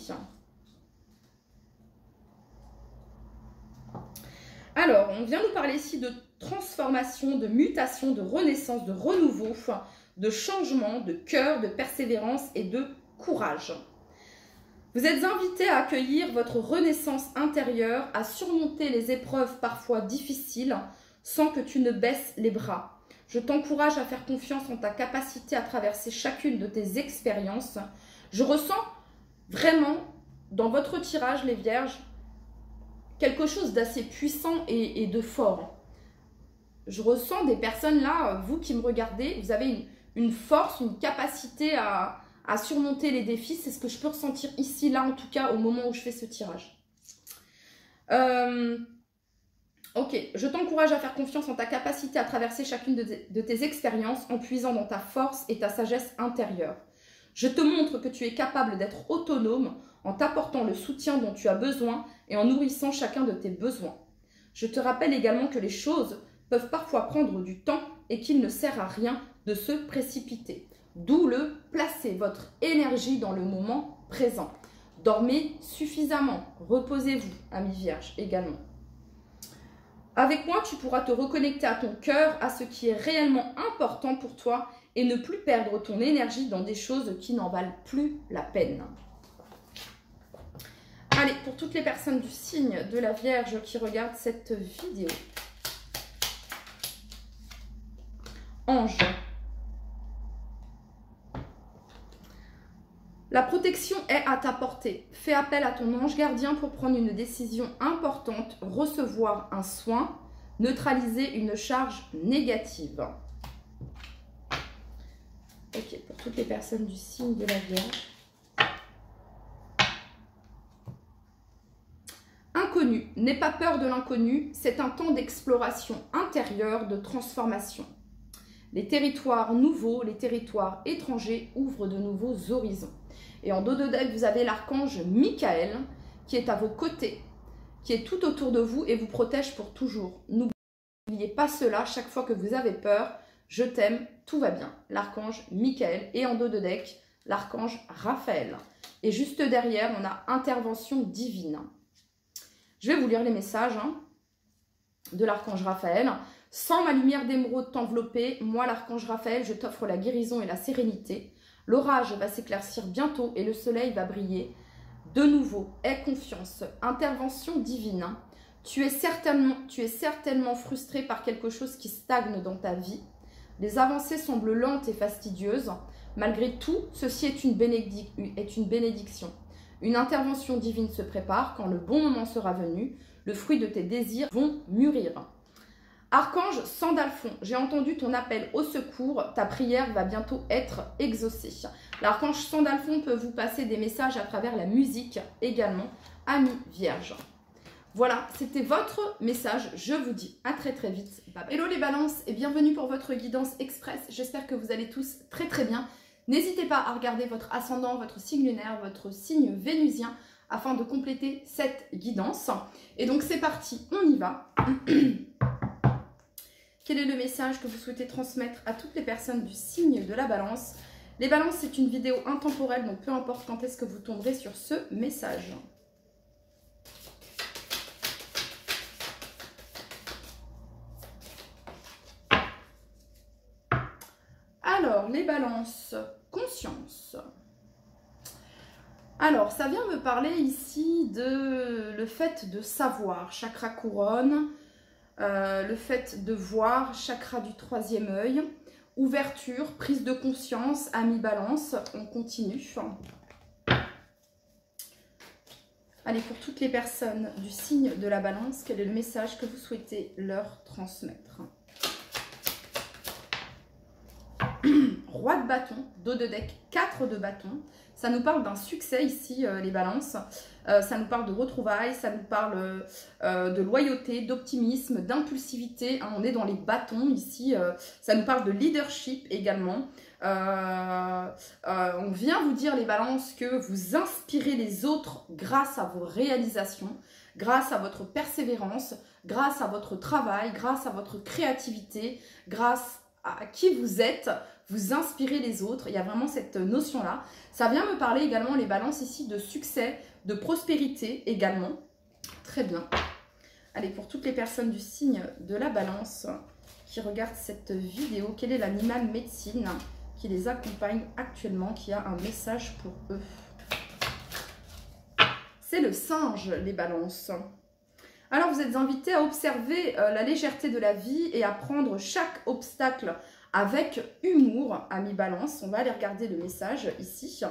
Alors, on vient nous parler ici de transformation, de mutation, de renaissance, de renouveau, de changement, de cœur, de persévérance et de courage. Vous êtes invités à accueillir votre renaissance intérieure, à surmonter les épreuves parfois difficiles sans que tu ne baisses les bras. Je t'encourage à faire confiance en ta capacité à traverser chacune de tes expériences. Je ressens vraiment dans votre tirage, les Vierges, quelque chose d'assez puissant et de fort. Je ressens des personnes là, vous qui me regardez, vous avez une force, une capacité à surmonter les défis. C'est ce que je peux ressentir ici, là en tout cas, au moment où je fais ce tirage. Ok, je t'encourage à faire confiance en ta capacité à traverser chacune de tes expériences en puisant dans ta force et ta sagesse intérieure. Je te montre que tu es capable d'être autonome en t'apportant le soutien dont tu as besoin et en nourrissant chacun de tes besoins. Je te rappelle également que les choses peuvent parfois prendre du temps et qu'il ne sert à rien de se précipiter. D'où le placer votre énergie dans le moment présent. Dormez suffisamment, reposez-vous, amis Vierges, également. Avec moi, tu pourras te reconnecter à ton cœur, à ce qui est réellement important pour toi et ne plus perdre ton énergie dans des choses qui n'en valent plus la peine. Allez, pour toutes les personnes du signe de la Vierge qui regardent cette vidéo. Ange. La protection est à ta portée. Fais appel à ton ange gardien pour prendre une décision importante, recevoir un soin, neutraliser une charge négative. Ok, pour toutes les personnes du signe de la Vierge. Inconnu, n'aie pas peur de l'inconnu, c'est un temps d'exploration intérieure, de transformation. Les territoires nouveaux, les territoires étrangers ouvrent de nouveaux horizons. Et en dos de deck, vous avez l'archange Michael qui est à vos côtés, qui est tout autour de vous et vous protège pour toujours. N'oubliez pas cela, chaque fois que vous avez peur, je t'aime, tout va bien. L'archange Michael et en dos de deck, l'archange Raphaël. Et juste derrière, on a intervention divine. Je vais vous lire les messages de l'archange Raphaël. Sans ma lumière d'émeraude t'envelopper, moi l'archange Raphaël, je t'offre la guérison et la sérénité. L'orage va s'éclaircir bientôt et le soleil va briller. De nouveau, aie confiance. Intervention divine. Tu es certainement frustré par quelque chose qui stagne dans ta vie. Les avancées semblent lentes et fastidieuses. Malgré tout, ceci est une bénédiction. Une intervention divine se prépare. Quand le bon moment sera venu, le fruit de tes désirs vont mûrir. Archange Sandalphon, j'ai entendu ton appel au secours. Ta prière va bientôt être exaucée. L'archange Sandalphon peut vous passer des messages à travers la musique également, amis vierges. Voilà, c'était votre message. Je vous dis à très très vite. Bye bye. Hello les balances et bienvenue pour votre guidance express. J'espère que vous allez tous très très bien. N'hésitez pas à regarder votre ascendant, votre signe lunaire, votre signe vénusien afin de compléter cette guidance. Et donc c'est parti, on y va. Quel est le message que vous souhaitez transmettre à toutes les personnes du signe de la balance? Les balances, c'est une vidéo intemporelle, donc peu importe quand est-ce que vous tomberez sur ce message. Alors, les balances, conscience. Alors, ça vient me parler ici de le fait de savoir, chakra couronne, le fait de voir, chakra du troisième œil, ouverture, prise de conscience, amis balance, on continue. Allez, pour toutes les personnes du signe de la balance, quel est le message que vous souhaitez leur transmettre? Roi de bâton, dos de deck, 4 de bâton. Ça nous parle d'un succès ici, les balances. Ça nous parle de retrouvailles, ça nous parle de loyauté, d'optimisme, d'impulsivité. Hein, on est dans les bâtons ici. Ça nous parle de leadership également. On vient vous dire, les balances, que vous inspirez les autres grâce à vos réalisations, grâce à votre persévérance, grâce à votre travail, grâce à votre créativité, grâce à qui vous êtes, vous inspirez les autres. Il y a vraiment cette notion-là. Ça vient me parler également, les balances ici, de succès, de prospérité également. Très bien. Allez, pour toutes les personnes du signe de la balance qui regardent cette vidéo, quel est l'animal médecine qui les accompagne actuellement, qui a un message pour eux? C'est le singe, les balances. Alors, vous êtes invités à observer la légèreté de la vie et à prendre chaque obstacle avec humour, amis balance. On va aller regarder le message ici.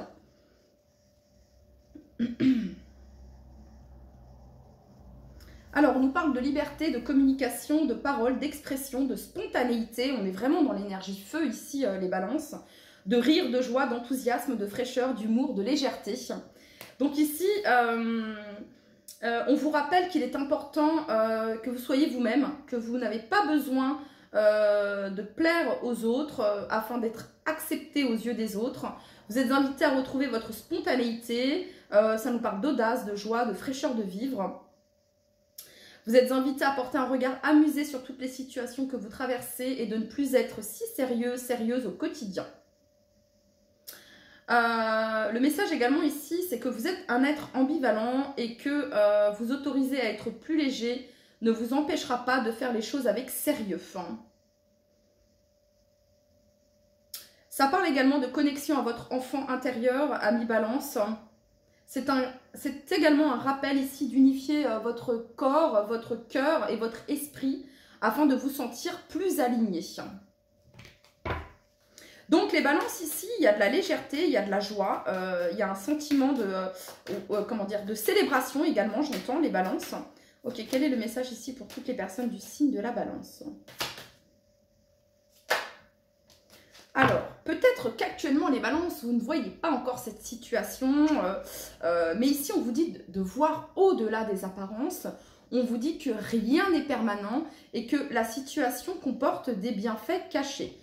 Alors, on nous parle de liberté, de communication, de parole, d'expression, de spontanéité. On est vraiment dans l'énergie feu ici, les balances. De rire, de joie, d'enthousiasme, de fraîcheur, d'humour, de légèreté. Donc ici... on vous rappelle qu'il est important que vous soyez vous-même, que vous n'avez pas besoin de plaire aux autres afin d'être accepté aux yeux des autres. Vous êtes invité à retrouver votre spontanéité, ça nous parle d'audace, de joie, de fraîcheur de vivre. Vous êtes invité à porter un regard amusé sur toutes les situations que vous traversez et de ne plus être si sérieux, sérieuse au quotidien. Le message également ici, c'est que vous êtes un être ambivalent et que vous autorisez à être plus léger ne vous empêchera pas de faire les choses avec sérieux. Ça parle également de connexion à votre enfant intérieur, ami balance. C'est également un rappel ici d'unifier votre corps, votre cœur et votre esprit afin de vous sentir plus aligné. Donc les balances ici, il y a de la légèreté, il y a de la joie, il y a un sentiment de célébration également, j'entends les balances. Ok, quel est le message ici pour toutes les personnes du signe de la balance? Alors, peut-être qu'actuellement les balances, vous ne voyez pas encore cette situation, mais ici on vous dit de voir au-delà des apparences. On vous dit que rien n'est permanent et que la situation comporte des bienfaits cachés.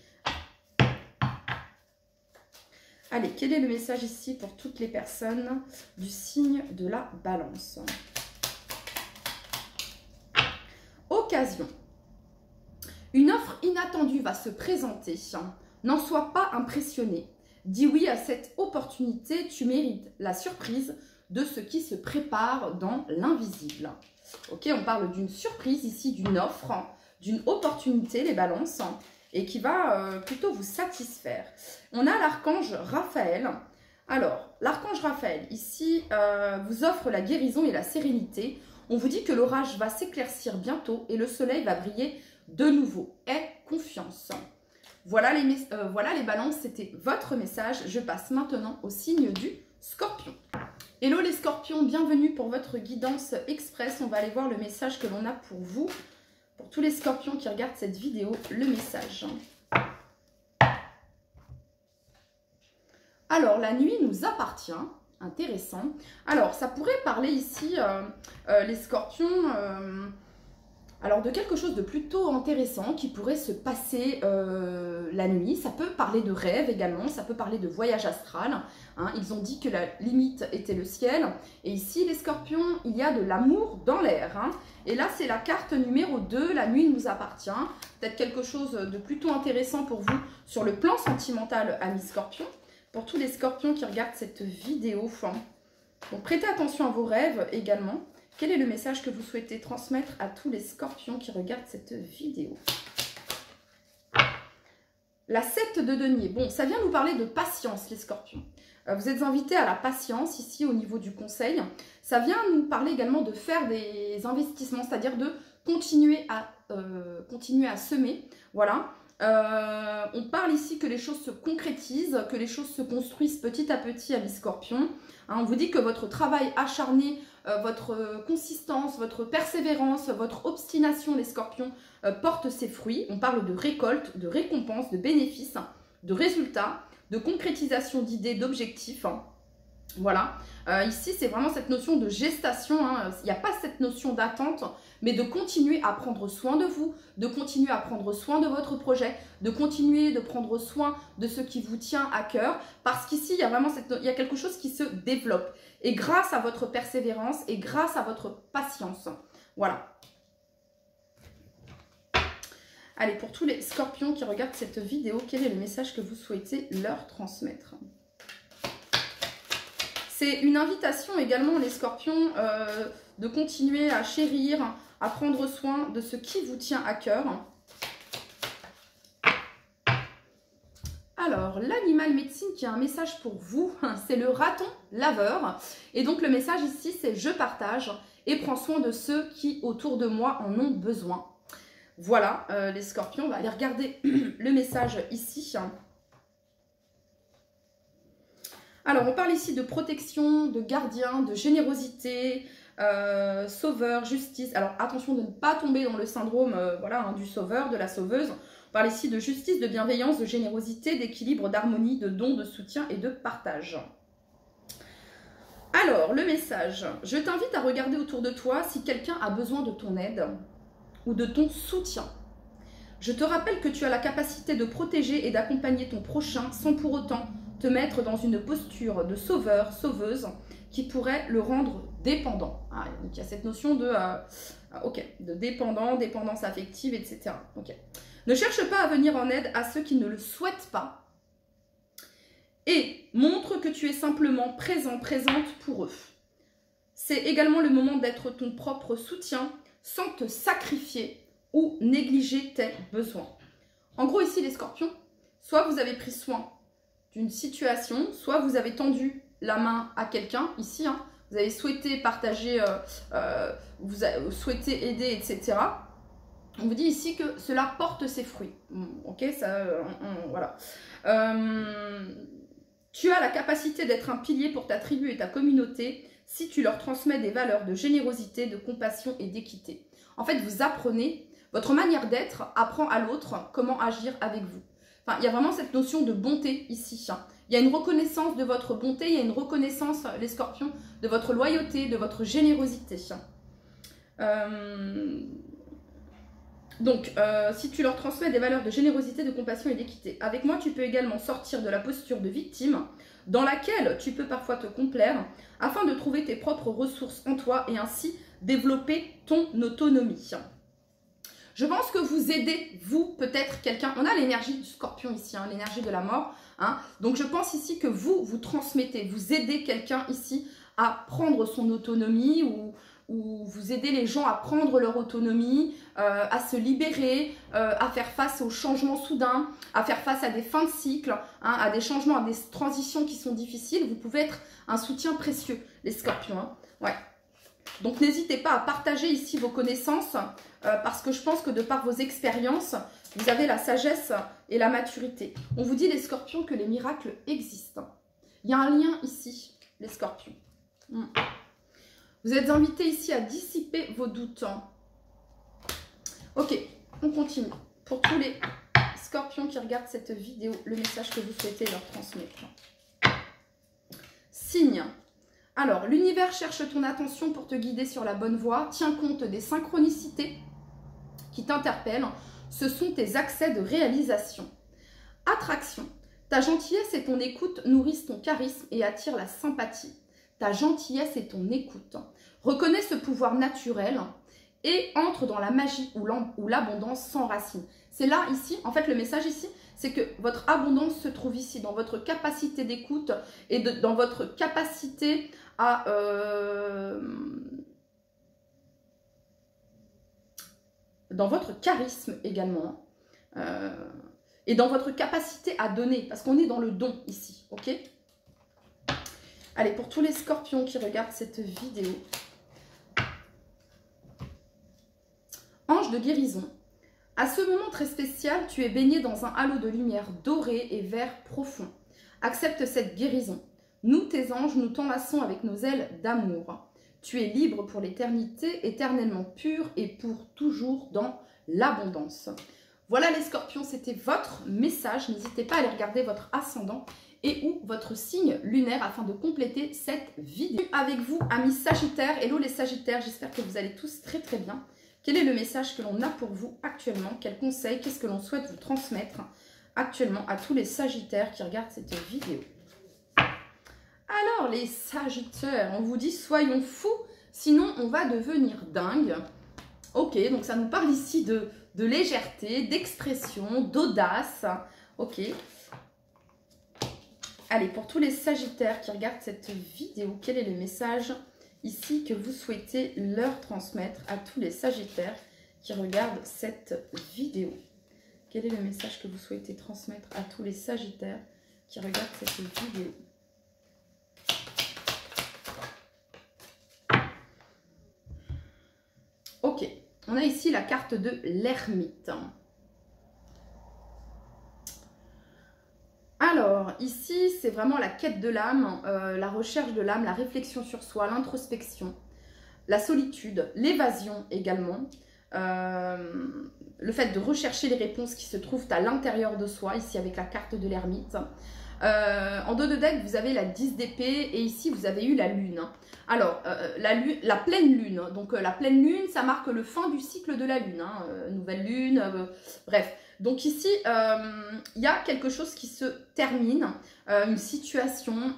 Allez, quel est le message ici pour toutes les personnes du signe de la balance? Occasion. Une offre inattendue va se présenter. N'en sois pas impressionné. Dis oui à cette opportunité, tu mérites la surprise de ce qui se prépare dans l'invisible. Ok, on parle d'une surprise ici, d'une offre, d'une opportunité, les balances. et qui va plutôt vous satisfaire. On a l'archange Raphaël. Alors, l'archange Raphaël, ici, vous offre la guérison et la sérénité. On vous dit que l'orage va s'éclaircir bientôt et le soleil va briller de nouveau. Aie confiance. Voilà les balances, c'était votre message. Je passe maintenant au signe du Scorpion. Hello les Scorpions, bienvenue pour votre guidance express. On va aller voir le message que l'on a pour vous. Pour tous les Scorpions qui regardent cette vidéo, le message. Alors, la nuit nous appartient. Intéressant. Alors, ça pourrait parler ici, les Scorpions, alors de quelque chose de plutôt intéressant qui pourrait se passer la nuit. Ça peut parler de rêve également, ça peut parler de voyage astral. Hein. Ils ont dit que la limite était le ciel. Et ici, les Scorpions, il y a de l'amour dans l'air. Hein. Et là, c'est la carte numéro 2, la nuit nous appartient. Peut-être quelque chose de plutôt intéressant pour vous sur le plan sentimental, amis Scorpions. Pour tous les Scorpions qui regardent cette vidéo. Donc, prêtez attention à vos rêves également. Quel est le message que vous souhaitez transmettre à tous les Scorpions qui regardent cette vidéo? La 7 de denier. Bon, ça vient nous parler de patience, les Scorpions. Vous êtes invités à la patience ici au niveau du conseil. Ça vient nous parler également de faire des investissements, c'est-à-dire de continuer à semer. Voilà. On parle ici que les choses se concrétisent, que les choses se construisent petit à petit à les Scorpions. Hein, on vous dit que votre travail acharné, votre consistance, votre persévérance, votre obstination, les Scorpions, porte ses fruits. On parle de récolte, de récompense, de bénéfices, de résultats, de concrétisation d'idées, d'objectifs. Voilà. Ici, c'est vraiment cette notion de gestation. Hein. Il n'y a pas cette notion d'attente, mais de continuer à prendre soin de vous, de continuer à prendre soin de votre projet, de continuer de prendre soin de ce qui vous tient à cœur, parce qu'ici, il y a vraiment il y a quelque chose qui se développe. Et grâce à votre persévérance et grâce à votre patience. Voilà. Allez, pour tous les Scorpions qui regardent cette vidéo, quel est le message que vous souhaitez leur transmettre? C'est une invitation également, les Scorpions, de continuer à chérir, à prendre soin de ce qui vous tient à cœur. Alors, l'animal médecine qui a un message pour vous, c'est le raton laveur. Et donc, le message ici, c'est « Je partage et prends soin de ceux qui, autour de moi, en ont besoin ». Voilà, les Scorpions, on va aller regarder le message ici. Alors, on parle ici de protection, de gardien, de générosité, sauveur, justice. Alors, attention de ne pas tomber dans le syndrome voilà, hein, du sauveur, de la sauveuse. On parle ici de justice, de bienveillance, de générosité, d'équilibre, d'harmonie, de don, de soutien et de partage. Alors, le message. Je t'invite à regarder autour de toi si quelqu'un a besoin de ton aide ou de ton soutien. Je te rappelle que tu as la capacité de protéger et d'accompagner ton prochain sans pour autant te mettre dans une posture de sauveur, sauveuse, qui pourrait le rendre dépendant. Ah, donc il y a cette notion de, de dépendant, dépendance affective, etc. Okay. Ne cherche pas à venir en aide à ceux qui ne le souhaitent pas. Et montre que tu es simplement présent, présente pour eux. C'est également le moment d'être ton propre soutien sans te sacrifier ou négliger tes besoins. En gros, ici, les Scorpions, soit vous avez pris soin d'une situation, soit vous avez tendu la main à quelqu'un, ici, hein, vous avez souhaité partager, vous avez souhaité aider, etc. On vous dit ici que cela porte ses fruits. Ok, ça, voilà. Tu as la capacité d'être un pilier pour ta tribu et ta communauté si tu leur transmets des valeurs de générosité, de compassion et d'équité. En fait, vous apprenez, votre manière d'être apprend à l'autre comment agir avec vous. Enfin, il y a vraiment cette notion de bonté ici. Hein. Il y a une reconnaissance de votre bonté, il y a une reconnaissance, les Scorpions, de votre loyauté, de votre générosité. Donc, si tu leur transmets des valeurs de générosité, de compassion et d'équité. Avec moi, tu peux également sortir de la posture de victime, dans laquelle tu peux parfois te complaire, afin de trouver tes propres ressources en toi et ainsi développer ton autonomie. Je pense que vous aidez, vous, peut-être quelqu'un. On a l'énergie du Scorpion ici, hein, l'énergie de la mort. Hein. Donc, je pense ici que vous transmettez, vous aidez quelqu'un ici à prendre son autonomie ou où vous aidez les gens à prendre leur autonomie, à se libérer, à faire face aux changements soudains, à faire face à des fins de cycle, hein, à des changements, à des transitions qui sont difficiles. Vous pouvez être un soutien précieux, les scorpions. Hein. Ouais. Donc n'hésitez pas à partager ici vos connaissances, parce que je pense que de par vos expériences, vous avez la sagesse et la maturité. On vous dit, les scorpions, que les miracles existent. Il y a un lien ici, les scorpions. Vous êtes invités ici à dissiper vos doutes. Ok, on continue. Pour tous les scorpions qui regardent cette vidéo, le message que vous souhaitez leur transmettre. Signe. Alors, l'univers cherche ton attention pour te guider sur la bonne voie. Tiens compte des synchronicités qui t'interpellent. Ce sont tes accès de réalisation. Attraction. Ta gentillesse et ton écoute nourrissent ton charisme et attirent la sympathie. Ta gentillesse et ton écoute. Reconnais ce pouvoir naturel et entre dans la magie où l'abondance s'enracine. C'est là, ici, en fait, le message ici, c'est que votre abondance se trouve ici, dans votre capacité d'écoute et dans votre capacité à... dans votre charisme également. Et dans votre capacité à donner, parce qu'on est dans le don ici, ok? Allez, pour tous les scorpions qui regardent cette vidéo. Ange de guérison. À ce moment très spécial, tu es baigné dans un halo de lumière dorée et vert profond. Accepte cette guérison. Nous, tes anges, nous t'enlaçons avec nos ailes d'amour. Tu es libre pour l'éternité, éternellement pur et pour toujours dans l'abondance. Voilà les scorpions, c'était votre message. N'hésitez pas à aller regarder votre ascendant et ou votre signe lunaire afin de compléter cette vidéo. Avec vous, amis Sagittaires. Hello les Sagittaires, j'espère que vous allez tous très très bien. Quel est le message que l'on a pour vous actuellement? Quels conseils, qu'est-ce que l'on souhaite vous transmettre actuellement à tous les Sagittaires qui regardent cette vidéo? Alors les Sagittaires, on vous dit soyons fous, sinon on va devenir dingue. Ok, donc ça nous parle ici de légèreté, d'expression, d'audace. Ok. Allez, pour tous les Sagittaires qui regardent cette vidéo, quel est le message ici que vous souhaitez leur transmettre à tous les Sagittaires qui regardent cette vidéo? Quel est le message que vous souhaitez transmettre à tous les Sagittaires qui regardent cette vidéo? Ok, on a ici la carte de l'ermite. Alors, ici, c'est vraiment la quête de l'âme, la recherche de l'âme, la réflexion sur soi, l'introspection, la solitude, l'évasion également, le fait de rechercher les réponses qui se trouvent à l'intérieur de soi, ici avec la carte de l'ermite. En dos de deck, vous avez la 10 d'épée et ici, vous avez eu la lune. Alors, la pleine lune. Donc, la pleine lune, ça marque le fin du cycle de la lune. Hein, nouvelle lune, bref. Donc ici, il y a quelque chose qui se termine, une situation.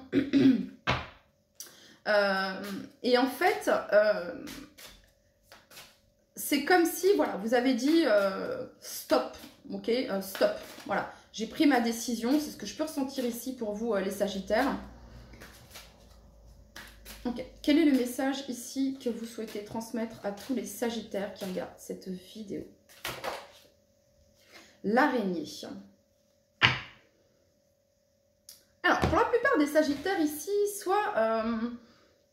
Et en fait, c'est comme si, voilà, vous avez dit stop, ok, stop, voilà. J'ai pris ma décision, c'est ce que je peux ressentir ici pour vous, les Sagittaires. Ok, quel est le message ici que vous souhaitez transmettre à tous les Sagittaires qui regardent cette vidéo? L'araignée. Alors, pour la plupart des Sagittaires ici, soit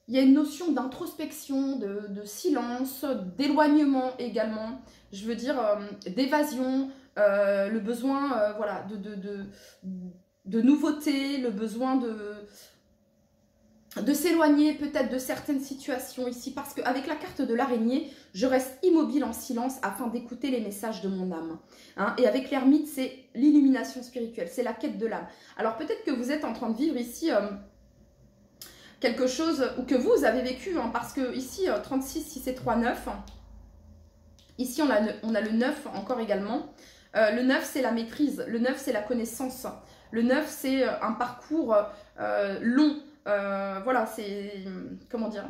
il y a une notion d'introspection, de silence, d'éloignement également. Je veux dire d'évasion, le besoin voilà, de nouveauté, le besoin de s'éloigner peut-être de certaines situations ici, parce qu'avec la carte de l'araignée, je reste immobile en silence afin d'écouter les messages de mon âme. Hein, et avec l'ermite, c'est l'illumination spirituelle, c'est la quête de l'âme. Alors peut-être que vous êtes en train de vivre ici quelque chose, ou que vous avez vécu, hein, parce que ici, 36, 6 et 3, 9. Ici, on a le 9 encore également. Le 9, c'est la maîtrise. Le 9, c'est la connaissance. Le 9, c'est un parcours long. Voilà, c'est, comment dire,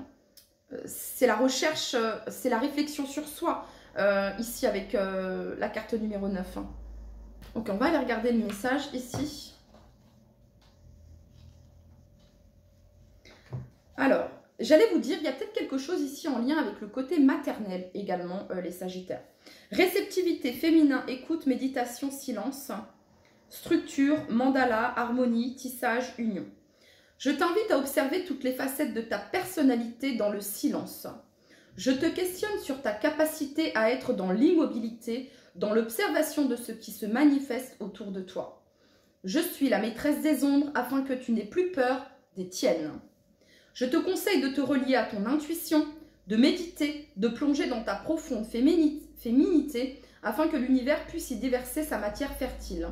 c'est la recherche, c'est la réflexion sur soi, ici avec la carte numéro 9. Donc, on va aller regarder le message ici. Alors, j'allais vous dire, il y a peut-être quelque chose ici en lien avec le côté maternel également, les Sagittaires. Réceptivité, féminin, écoute, méditation, silence, structure, mandala, harmonie, tissage, union. Je t'invite à observer toutes les facettes de ta personnalité dans le silence. Je te questionne sur ta capacité à être dans l'immobilité, dans l'observation de ce qui se manifeste autour de toi. Je suis la maîtresse des ombres afin que tu n'aies plus peur des tiennes. Je te conseille de te relier à ton intuition, de méditer, de plonger dans ta profonde féminité afin que l'univers puisse y déverser sa matière fertile.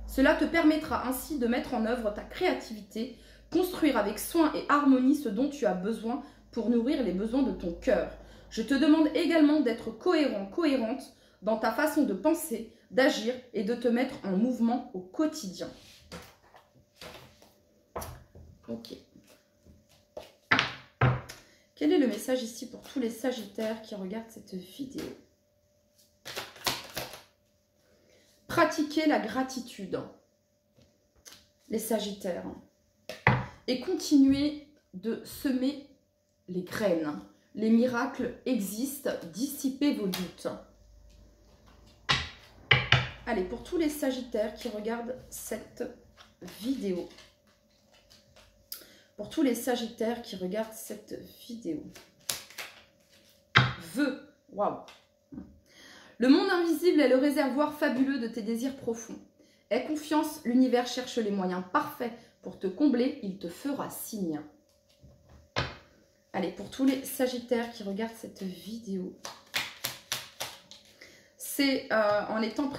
Cela te permettra ainsi de mettre en œuvre ta créativité, construire avec soin et harmonie ce dont tu as besoin pour nourrir les besoins de ton cœur. Je te demande également d'être cohérent, cohérente dans ta façon de penser, d'agir et de te mettre en mouvement au quotidien. Ok. Quel est le message ici pour tous les Sagittaires qui regardent cette vidéo? Pratiquez la gratitude, les Sagittaires, et continuez de semer les graines. Les miracles existent, dissipez vos doutes. Allez, pour tous les Sagittaires qui regardent cette vidéo, pour tous les Sagittaires qui regardent cette vidéo, vœux, waouh. Le monde invisible est le réservoir fabuleux de tes désirs profonds. Aie confiance, l'univers cherche les moyens parfaits pour te combler, il te fera signe. Allez, pour tous les Sagittaires qui regardent cette vidéo, c'est en étant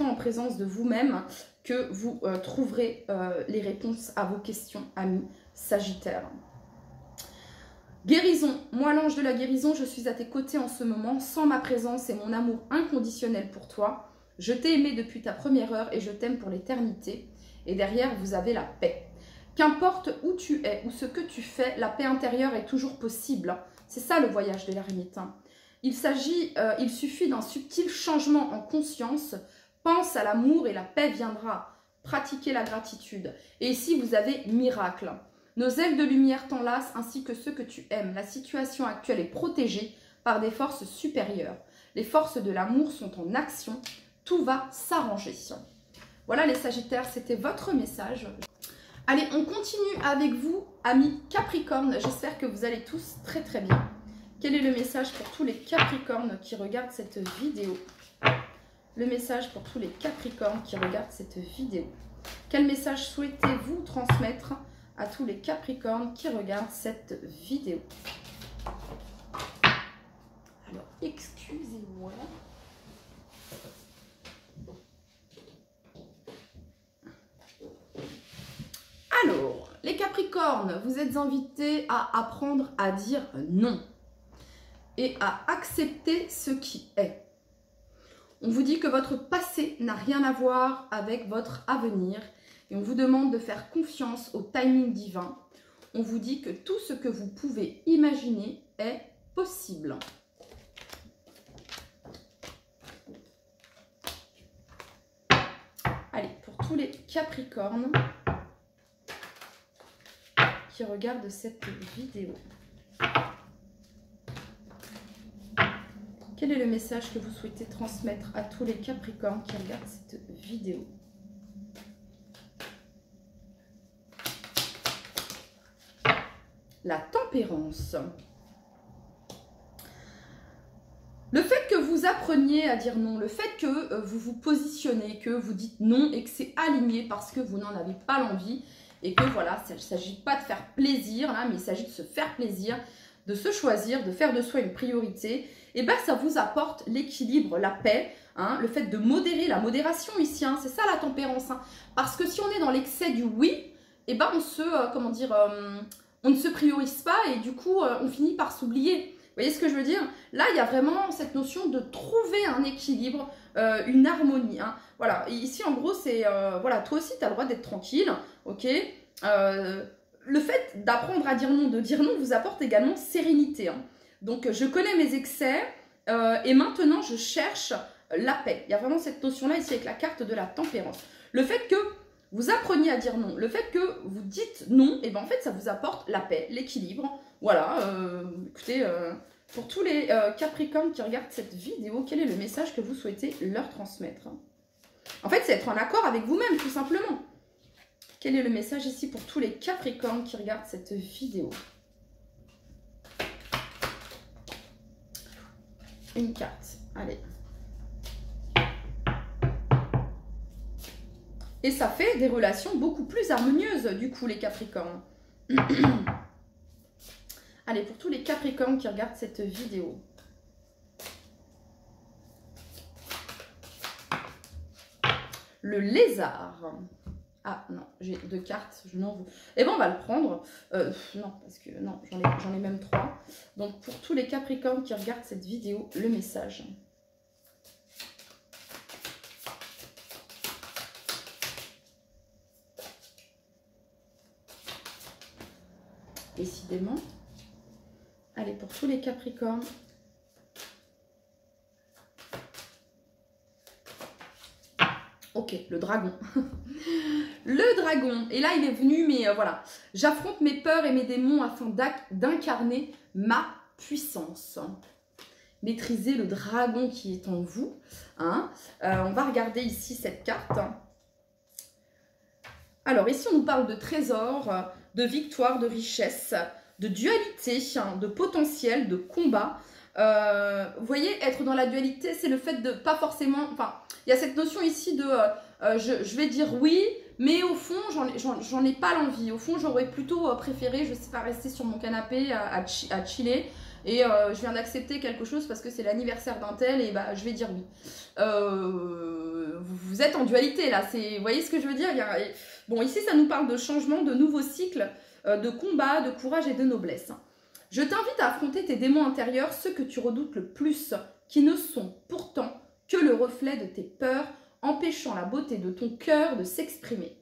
en présence de vous-même que vous trouverez les réponses à vos questions, amis Sagittaires. Guérison, moi l'ange de la guérison, je suis à tes côtés en ce moment, sans ma présence et mon amour inconditionnel pour toi. Je t'ai aimé depuis ta première heure et je t'aime pour l'éternité. Et derrière, vous avez la paix. Qu'importe où tu es ou ce que tu fais, la paix intérieure est toujours possible. C'est ça le voyage de l'ermite. Il suffit d'un subtil changement en conscience. Pense à l'amour et la paix viendra. Pratiquez la gratitude. Et ici, vous avez miracle. Nos ailes de lumière t'enlacent ainsi que ceux que tu aimes. La situation actuelle est protégée par des forces supérieures. Les forces de l'amour sont en action. Tout va s'arranger. Voilà les Sagittaires, c'était votre message. Allez, on continue avec vous, amis Capricorne. J'espère que vous allez tous très très bien. Quel est le message pour tous les Capricornes qui regardent cette vidéo? Le message pour tous les Capricornes qui regardent cette vidéo. Quel message souhaitez-vous transmettre à tous les Capricornes qui regardent cette vidéo? Alors, excusez-moi. Alors, les Capricornes, vous êtes invités à apprendre à dire non et à accepter ce qui est. On vous dit que votre passé n'a rien à voir avec votre avenir et on vous demande de faire confiance au timing divin. On vous dit que tout ce que vous pouvez imaginer est possible. Allez, pour tous les Capricornes qui regardent cette vidéo, quel est le message que vous souhaitez transmettre à tous les Capricornes qui regardent cette vidéo? La tempérance. Le fait que vous appreniez à dire non, le fait que vous vous positionnez, que vous dites non et que c'est aligné parce que vous n'en avez pas l'envie et que voilà, il ne s'agit pas de faire plaisir, là, mais il s'agit de se faire plaisir, de se choisir, de faire de soi une priorité, et bien ça vous apporte l'équilibre, la paix, hein, le fait de modérer, la modération ici, hein, c'est ça la tempérance. Hein, parce que si on est dans l'excès du oui, et ben on se, on ne se priorise pas et du coup on finit par s'oublier. Vous voyez ce que je veux dire? Là, il y a vraiment cette notion de trouver un équilibre, une harmonie. Hein. Voilà, et ici en gros, c'est, voilà, toi aussi tu as le droit d'être tranquille, ok? Le fait d'apprendre à dire non, de dire non, vous apporte également sérénité. Hein. Donc, je connais mes excès et maintenant, je cherche la paix. Il y a vraiment cette notion-là ici avec la carte de la tempérance. Le fait que vous appreniez à dire non, le fait que vous dites non, et ben en fait, ça vous apporte la paix, l'équilibre. Voilà, écoutez, pour tous les Capricornes qui regardent cette vidéo, quel est le message que vous souhaitez leur transmettre? En fait, c'est être en accord avec vous-même, tout simplement. Quel est le message ici pour tous les Capricornes qui regardent cette vidéo? Une carte, allez. Et ça fait des relations beaucoup plus harmonieuses, du coup, les Capricornes. Allez, pour tous les Capricornes qui regardent cette vidéo. Le lézard. Ah non, j'ai 2 cartes, je n'en veux. Eh bien, on va le prendre. Non, parce que non, j'en ai même 3. Donc, pour tous les Capricornes qui regardent cette vidéo, le message. Décidément. Allez, pour tous les Capricornes. Ok, le dragon. Le dragon. Et là, il est venu, mais voilà. J'affronte mes peurs et mes démons afin d'incarner ma puissance. Maîtrisez le dragon qui est en vous. Hein. On va regarder ici cette carte. Alors, ici, on nous parle de trésor, de victoire, de richesse, de dualité, de potentiel, de combat. Vous voyez, être dans la dualité, c'est le fait de pas forcément... Enfin, il y a cette notion ici de je vais dire oui, mais au fond, j'en ai pas l'envie. Au fond, j'aurais plutôt préféré, je sais pas, rester sur mon canapé à chiller. Et je viens d'accepter quelque chose parce que c'est l'anniversaire d'un tel et bah, je vais dire oui. Vous êtes en dualité là, vous voyez ce que je veux dire? Bon, ici, ça nous parle de changement, de nouveaux cycles, de combat, de courage et de noblesse. Je t'invite à affronter tes démons intérieurs, ceux que tu redoutes le plus, qui ne sont pourtant que le reflet de tes peurs, empêchant la beauté de ton cœur de s'exprimer.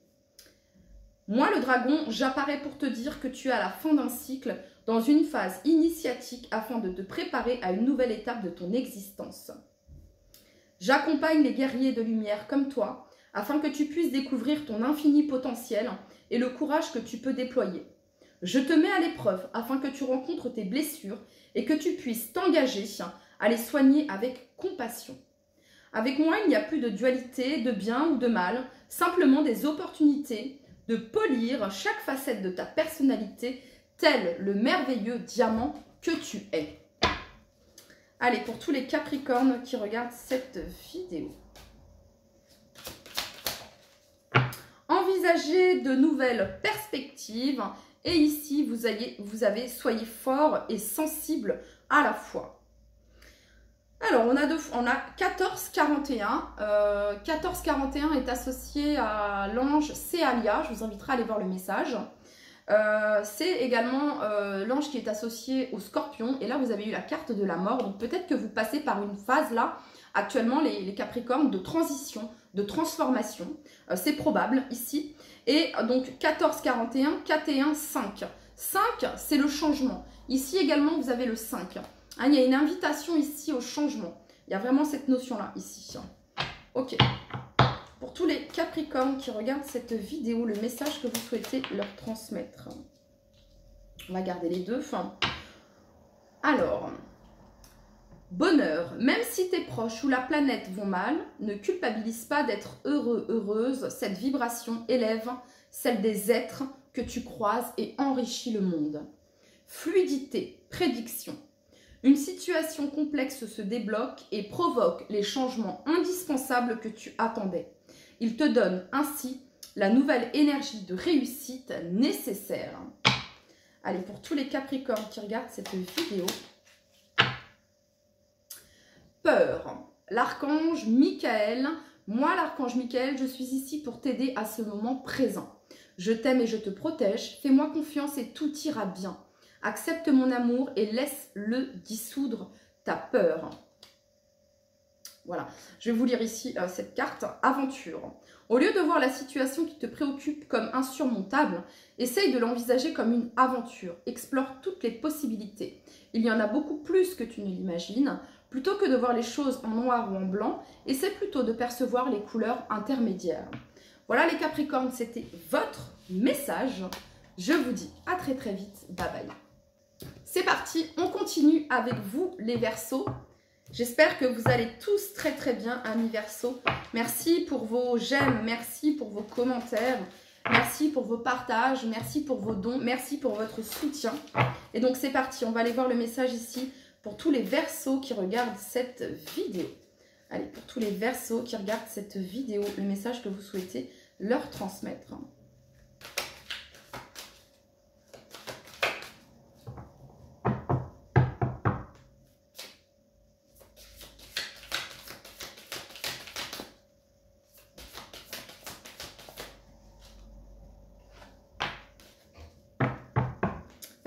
Moi, le dragon, j'apparais pour te dire que tu es à la fin d'un cycle, dans une phase initiatique afin de te préparer à une nouvelle étape de ton existence. J'accompagne les guerriers de lumière comme toi, afin que tu puisses découvrir ton infini potentiel et le courage que tu peux déployer. Je te mets à l'épreuve afin que tu rencontres tes blessures et que tu puisses t'engager à les soigner avec compassion. Avec moi, il n'y a plus de dualité, de bien ou de mal, simplement des opportunités de polir chaque facette de ta personnalité, tel le merveilleux diamant que tu es. Allez, pour tous les Capricornes qui regardent cette vidéo. Envisagez de nouvelles perspectives. Et ici, vous avez soyez fort et sensible à la fois. Alors, on a 1441. 1441 est associé à l'ange Céalia. Je vous inviterai à aller voir le message. C'est également l'ange qui est associé au scorpion. Et là, vous avez eu la carte de la mort. Donc, peut-être que vous passez par une phase là, actuellement, les Capricornes, de transition, de transformation. C'est probable ici. Et donc 14, 41, 41, 5. 5, c'est le changement. Ici également, vous avez le 5. Hein, il y a une invitation ici au changement. Il y a vraiment cette notion-là, ici. Ok. Pour tous les Capricornes qui regardent cette vidéo, le message que vous souhaitez leur transmettre. On va garder les deux. Alors, bonheur. Même si tes proches ou la planète vont mal, ne culpabilise pas d'être heureux, heureuse. Cette vibration élève celle des êtres que tu croises et enrichit le monde. Fluidité, prédiction. Une situation complexe se débloque et provoque les changements indispensables que tu attendais. Il te donne ainsi la nouvelle énergie de réussite nécessaire. Allez, pour tous les Capricornes qui regardent cette vidéo. Peur. L'archange Michael. Moi, l'archange Michael, je suis ici pour t'aider à ce moment présent. Je t'aime et je te protège. Fais-moi confiance et tout ira bien. Accepte mon amour et laisse-le dissoudre ta peur. Voilà, je vais vous lire ici cette carte, aventure. Au lieu de voir la situation qui te préoccupe comme insurmontable, essaye de l'envisager comme une aventure. Explore toutes les possibilités. Il y en a beaucoup plus que tu ne l'imagines. Plutôt que de voir les choses en noir ou en blanc, essaie plutôt de percevoir les couleurs intermédiaires. Voilà les Capricornes, c'était votre message. Je vous dis à très très vite. Bye bye. c'est parti, on continue avec vous les Verseaux. J'espère que vous allez tous très très bien, amis Verseaux. Merci pour vos j'aime, merci pour vos commentaires, merci pour vos partages, merci pour vos dons, merci pour votre soutien. Et donc c'est parti, on va aller voir le message ici pour tous les Verseaux qui regardent cette vidéo. Allez, pour tous les Verseaux qui regardent cette vidéo, le message que vous souhaitez leur transmettre.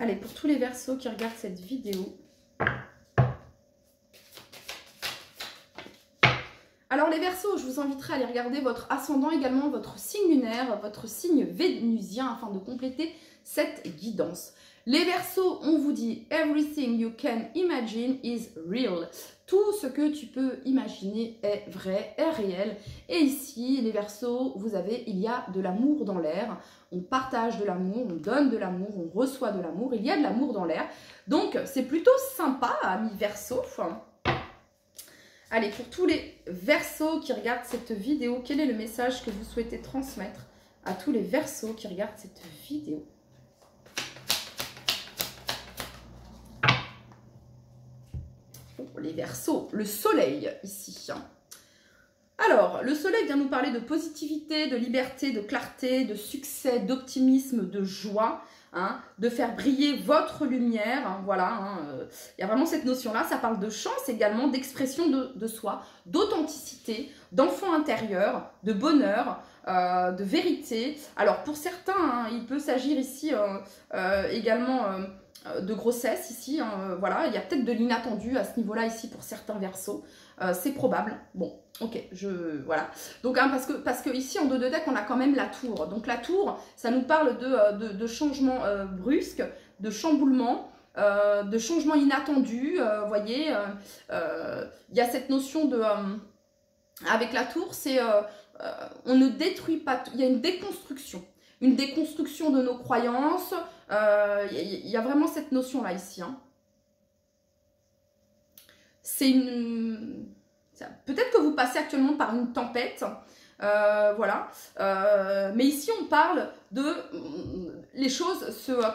Allez, pour tous les Verseaux qui regardent cette vidéo. Alors les Verseaux, je vous inviterai à aller regarder votre ascendant, également votre signe lunaire, votre signe vénusien, afin de compléter cette guidance. Les Verseaux, on vous dit « Everything you can imagine is real ». Tout ce que tu peux imaginer est vrai, est réel. Et ici, les Verseaux, vous avez, il y a de l'amour dans l'air. On partage de l'amour, on donne de l'amour, on reçoit de l'amour. Il y a de l'amour dans l'air. Donc, c'est plutôt sympa, amis Verseaux. Allez, pour tous les Verseaux qui regardent cette vidéo, quel est le message que vous souhaitez transmettre à tous les Verseaux qui regardent cette vidéo? Les Verseaux, le soleil ici. Alors, le soleil vient nous parler de positivité, de liberté, de clarté, de succès, d'optimisme, de joie, hein, de faire briller votre lumière. Hein, voilà, il y a vraiment cette notion-là. Ça parle de chance également, d'expression de soi, d'authenticité, d'enfant intérieur, de bonheur, de vérité. Alors, pour certains, hein, il peut s'agir ici également de grossesse ici, hein, voilà, il y a peut-être de l'inattendu à ce niveau-là ici pour certains Verseaux, c'est probable. Bon, ok, voilà. Donc hein, parce que ici en 2 de deck on a quand même la tour. Donc la tour, ça nous parle de changements brusques, de chamboulements, de changements inattendus. Vous voyez, il y a cette notion de avec la tour, c'est on ne détruit pas, il y a une déconstruction de nos croyances. Il y a vraiment cette notion-là ici. Hein. C'est une... Peut-être que vous passez actuellement par une tempête. Voilà. Mais ici, on parle de... Les choses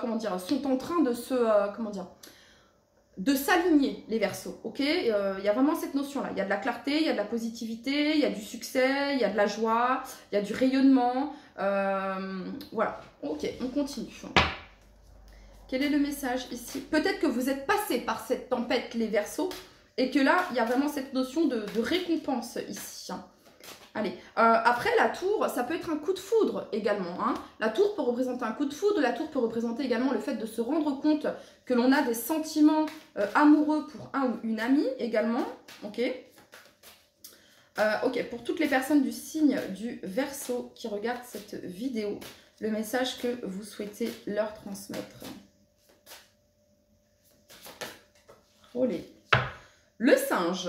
comment dire, sont en train de se... comment dire, de s'aligner, les Verseaux. Ok, il y a vraiment cette notion-là. Il y a de la clarté, il y a de la positivité, il y a du succès, il y a de la joie, il y a du rayonnement. Voilà. Ok, on continue. Quel est le message ici? Peut-être que vous êtes passé par cette tempête, les Verseaux, et que là, il y a vraiment cette notion de récompense ici. Hein. Allez, après la tour, ça peut être un coup de foudre également. Hein. La tour peut représenter un coup de foudre, la tour peut représenter également le fait de se rendre compte que l'on a des sentiments amoureux pour un ou une amie également. Ok. Ok, pour toutes les personnes du signe du Verseau qui regardent cette vidéo, le message que vous souhaitez leur transmettre. Olé. Le singe.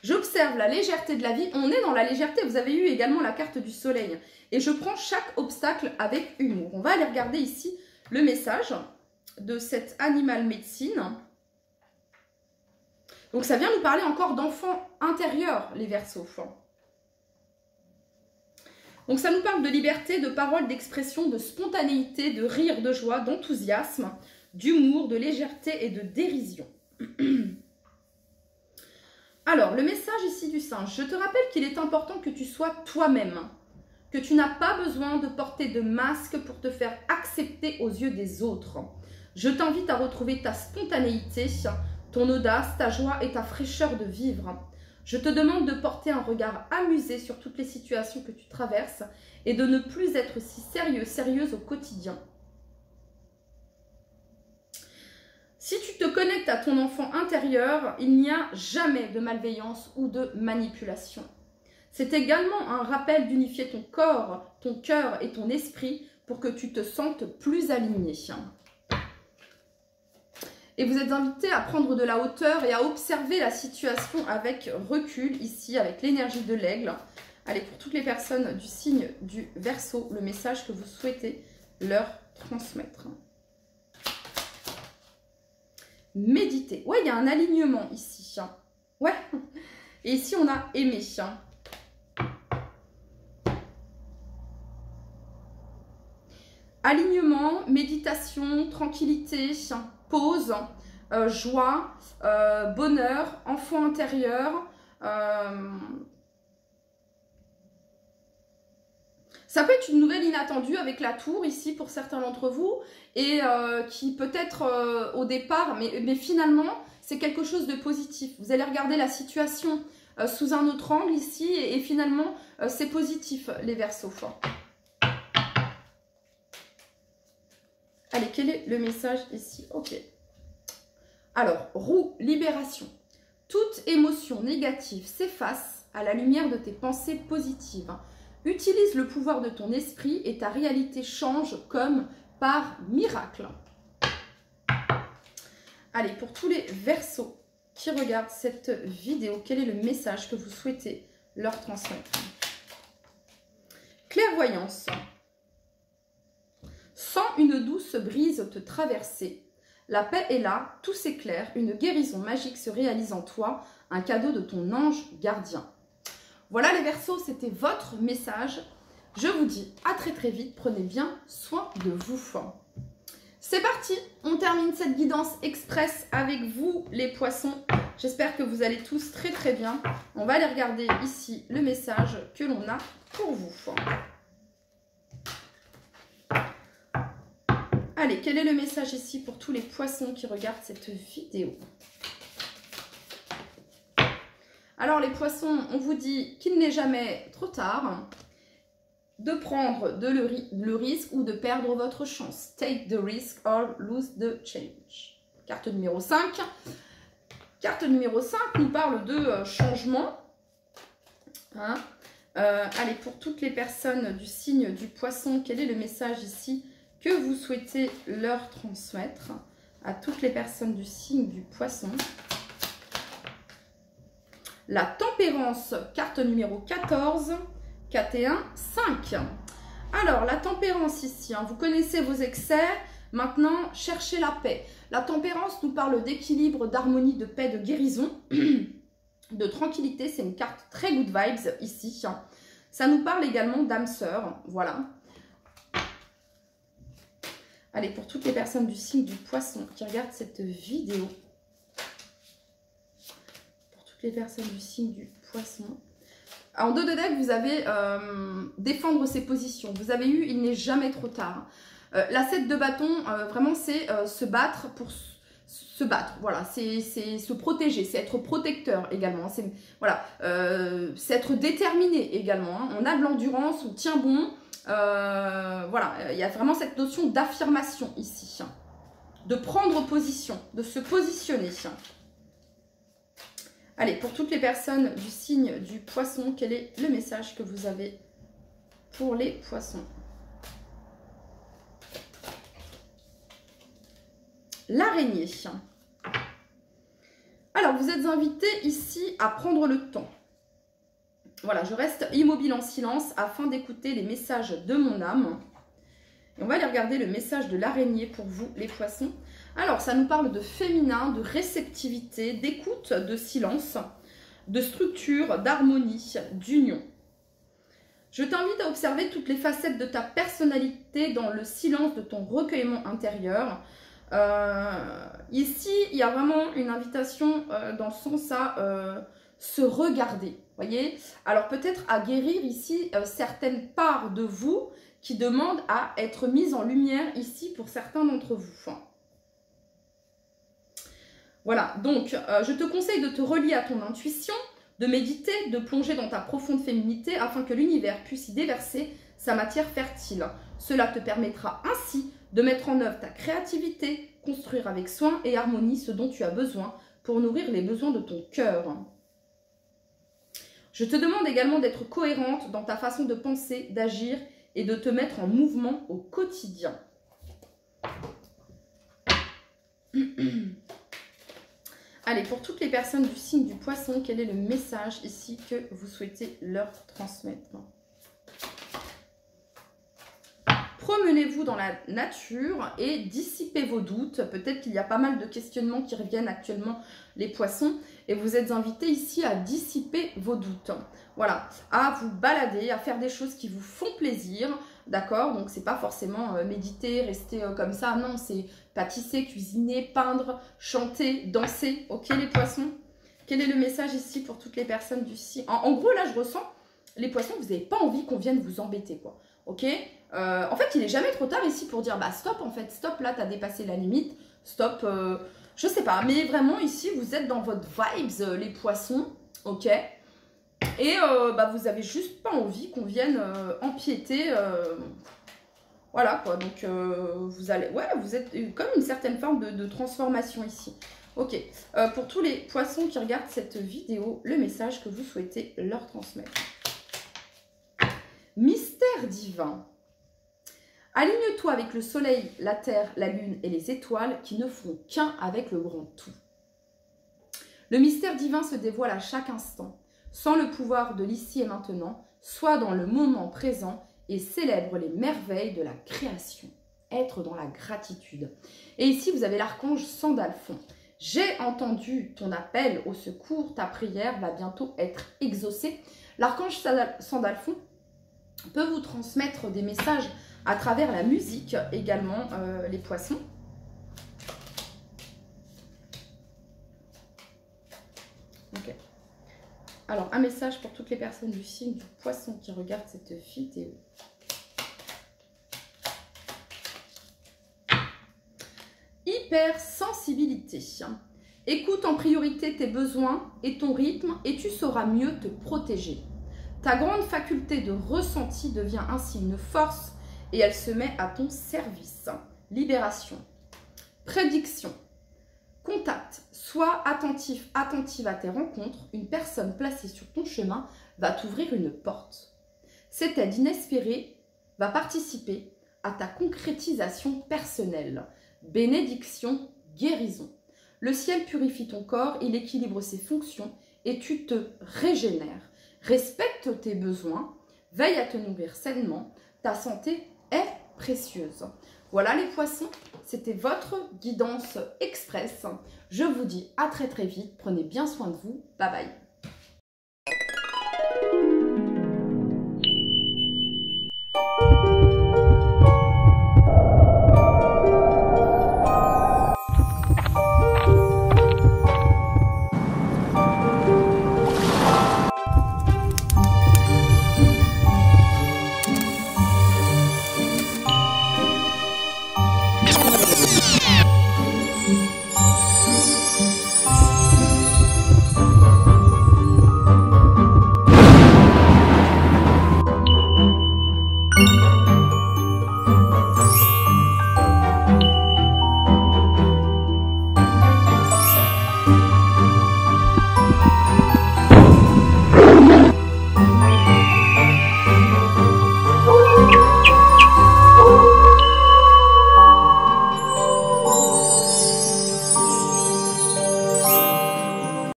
J'observe la légèreté de la vie. On est dans la légèreté. Vous avez eu également la carte du soleil. Et je prends chaque obstacle avec humour. On va aller regarder ici le message de cet animal médecine. Donc ça vient nous parler encore d'enfants intérieurs, les Verseaux. Donc ça nous parle de liberté, de parole, d'expression, de spontanéité, de rire, de joie, d'enthousiasme, d'humour, de légèreté et de dérision. Alors, le message ici du singe. Je te rappelle qu'il est important que tu sois toi-même, que tu n'as pas besoin de porter de masque pour te faire accepter aux yeux des autres. Je t'invite à retrouver ta spontanéité, ton audace, ta joie et ta fraîcheur de vivre. Je te demande de porter un regard amusé sur toutes les situations que tu traverses et de ne plus être si sérieuse au quotidien. Si tu te connectes à ton enfant intérieur, il n'y a jamais de malveillance ou de manipulation. C'est également un rappel d'unifier ton corps, ton cœur et ton esprit pour que tu te sentes plus aligné. Et vous êtes invité à prendre de la hauteur et à observer la situation avec recul, ici, avec l'énergie de l'aigle. Allez, pour toutes les personnes du signe du Verseau, le message que vous souhaitez leur transmettre. méditer. Ouais, il y a un alignement ici. Ouais. Et ici, on a aimé. Alignement, méditation, tranquillité, pause, joie, bonheur, enfant intérieur. Ça peut être une nouvelle inattendue avec la tour ici pour certains d'entre vous et qui peut-être au départ, mais finalement, c'est quelque chose de positif. Vous allez regarder la situation sous un autre angle ici et finalement, c'est positif les Verseaux. Allez, quel est le message ici? Ok. Alors, roue, libération. Toute émotion négative s'efface à la lumière de tes pensées positives. Utilise le pouvoir de ton esprit et ta réalité change comme par miracle. Allez, pour tous les Verseaux qui regardent cette vidéo, quel est le message que vous souhaitez leur transmettre? Clairvoyance. Sens une douce brise te traverser. La paix est là, tout s'éclaire, une guérison magique se réalise en toi, un cadeau de ton ange gardien. Voilà les Verseaux, c'était votre message. Je vous dis à très très vite, prenez bien soin de vous. C'est parti, on termine cette guidance express avec vous les poissons. J'espère que vous allez tous très très bien. On va aller regarder ici le message que l'on a pour vous. Allez, quel est le message ici pour tous les poissons qui regardent cette vidéo? Alors les poissons, on vous dit qu'il n'est jamais trop tard de prendre le risque ou de perdre votre chance. Take the risk or lose the change. Carte numéro 5. Carte numéro 5 nous parle de changement. Hein? Allez, pour toutes les personnes du signe du poisson, quel est le message ici que vous souhaitez leur transmettre à toutes les personnes du signe du poisson? La tempérance, carte numéro 14, 4 et 1, 5. Alors, la tempérance ici, hein, vous connaissez vos excès, maintenant, cherchez la paix. La tempérance nous parle d'équilibre, d'harmonie, de paix, de guérison, de tranquillité. C'est une carte très good vibes ici. Ça nous parle également d'âme sœur, voilà. Allez, pour toutes les personnes du signe du poisson qui regardent cette vidéo, pour toutes les personnes du signe du poisson, en dos de deck, vous avez défendre ses positions. Vous avez eu, il n'est jamais trop tard. La 7 de bâton, vraiment, c'est se battre pour se battre. Voilà, c'est se protéger, c'est être protecteur également. C'est voilà, c'est être déterminé également. Hein. On a de l'endurance, on tient bon. Voilà, il y a vraiment cette notion d'affirmation ici, hein, de prendre position, de se positionner. Allez, pour toutes les personnes du signe du poisson, quel est le message que vous avez pour les poissons? L'araignée. Alors, vous êtes invité ici à prendre le temps. Voilà, je reste immobile en silence afin d'écouter les messages de mon âme. Et on va aller regarder le message de l'araignée pour vous, les poissons. Alors, ça nous parle de féminin, de réceptivité, d'écoute, de silence, de structure, d'harmonie, d'union. Je t'invite à observer toutes les facettes de ta personnalité dans le silence de ton recueillement intérieur. Ici, il y a vraiment une invitation dans le sens à se regarder. Voyez, alors peut-être à guérir ici certaines parts de vous qui demandent à être mises en lumière ici pour certains d'entre vous. Voilà, donc je te conseille de te relier à ton intuition, de méditer, de plonger dans ta profonde féminité afin que l'univers puisse y déverser sa matière fertile. Cela te permettra ainsi de mettre en œuvre ta créativité, construire avec soin et harmonie ce dont tu as besoin pour nourrir les besoins de ton cœur. Je te demande également d'être cohérente dans ta façon de penser, d'agir et de te mettre en mouvement au quotidien. Allez, pour toutes les personnes du signe du poisson, quel est le message ici que vous souhaitez leur transmettre? promenez-vous dans la nature et dissipez vos doutes. Peut-être qu'il y a pas mal de questionnements qui reviennent actuellement, les poissons, et vous êtes invités ici à dissiper vos doutes. Voilà, à vous balader, à faire des choses qui vous font plaisir, d'accord? Donc, c'est pas forcément méditer, rester comme ça, non, c'est pâtisser, cuisiner, peindre, chanter, danser, ok les poissons? Quel est le message ici pour toutes les personnes du signe? En gros, là, je ressens, les poissons, vous n'avez pas envie qu'on vienne vous embêter, quoi, ok? En fait, il n'est jamais trop tard ici pour dire, bah stop, en fait, stop, là, tu as dépassé la limite, stop, je sais pas, mais vraiment, ici, vous êtes dans votre vibes, les poissons, ok? Et bah, vous avez juste pas envie qu'on vienne empiéter, voilà quoi, donc vous allez, ouais, vous êtes comme une certaine forme de transformation ici. Ok, pour tous les poissons qui regardent cette vidéo, le message que vous souhaitez leur transmettre. Mystère divin. Aligne-toi avec le soleil, la terre, la lune et les étoiles qui ne font qu'un avec le grand tout. Le mystère divin se dévoile à chaque instant, sans le pouvoir de l'ici et maintenant, soit dans le moment présent et célèbre les merveilles de la création. Être dans la gratitude. Et ici, vous avez l'archange Sandalphon. J'ai entendu ton appel au secours, ta prière va bientôt être exaucée. L'archange Sandalphon peut vous transmettre des messages à travers la musique également, les poissons. Ok. Alors, un message pour toutes les personnes du signe du poisson qui regardent cette vidéo. Hypersensibilité. Écoute en priorité tes besoins et ton rythme et tu sauras mieux te protéger. Ta grande faculté de ressenti devient ainsi une force et elle se met à ton service. Libération. Prédiction. Contact. Sois attentif, attentive à tes rencontres. Une personne placée sur ton chemin va t'ouvrir une porte. Cette aide inespérée va participer à ta concrétisation personnelle. Bénédiction, guérison. Le ciel purifie ton corps, il équilibre ses fonctions et tu te régénères. Respecte tes besoins, veille à te nourrir sainement, ta santé est précieuse. Voilà les poissons, c'était votre guidance express. Je vous dis à très très vite, prenez bien soin de vous, bye bye.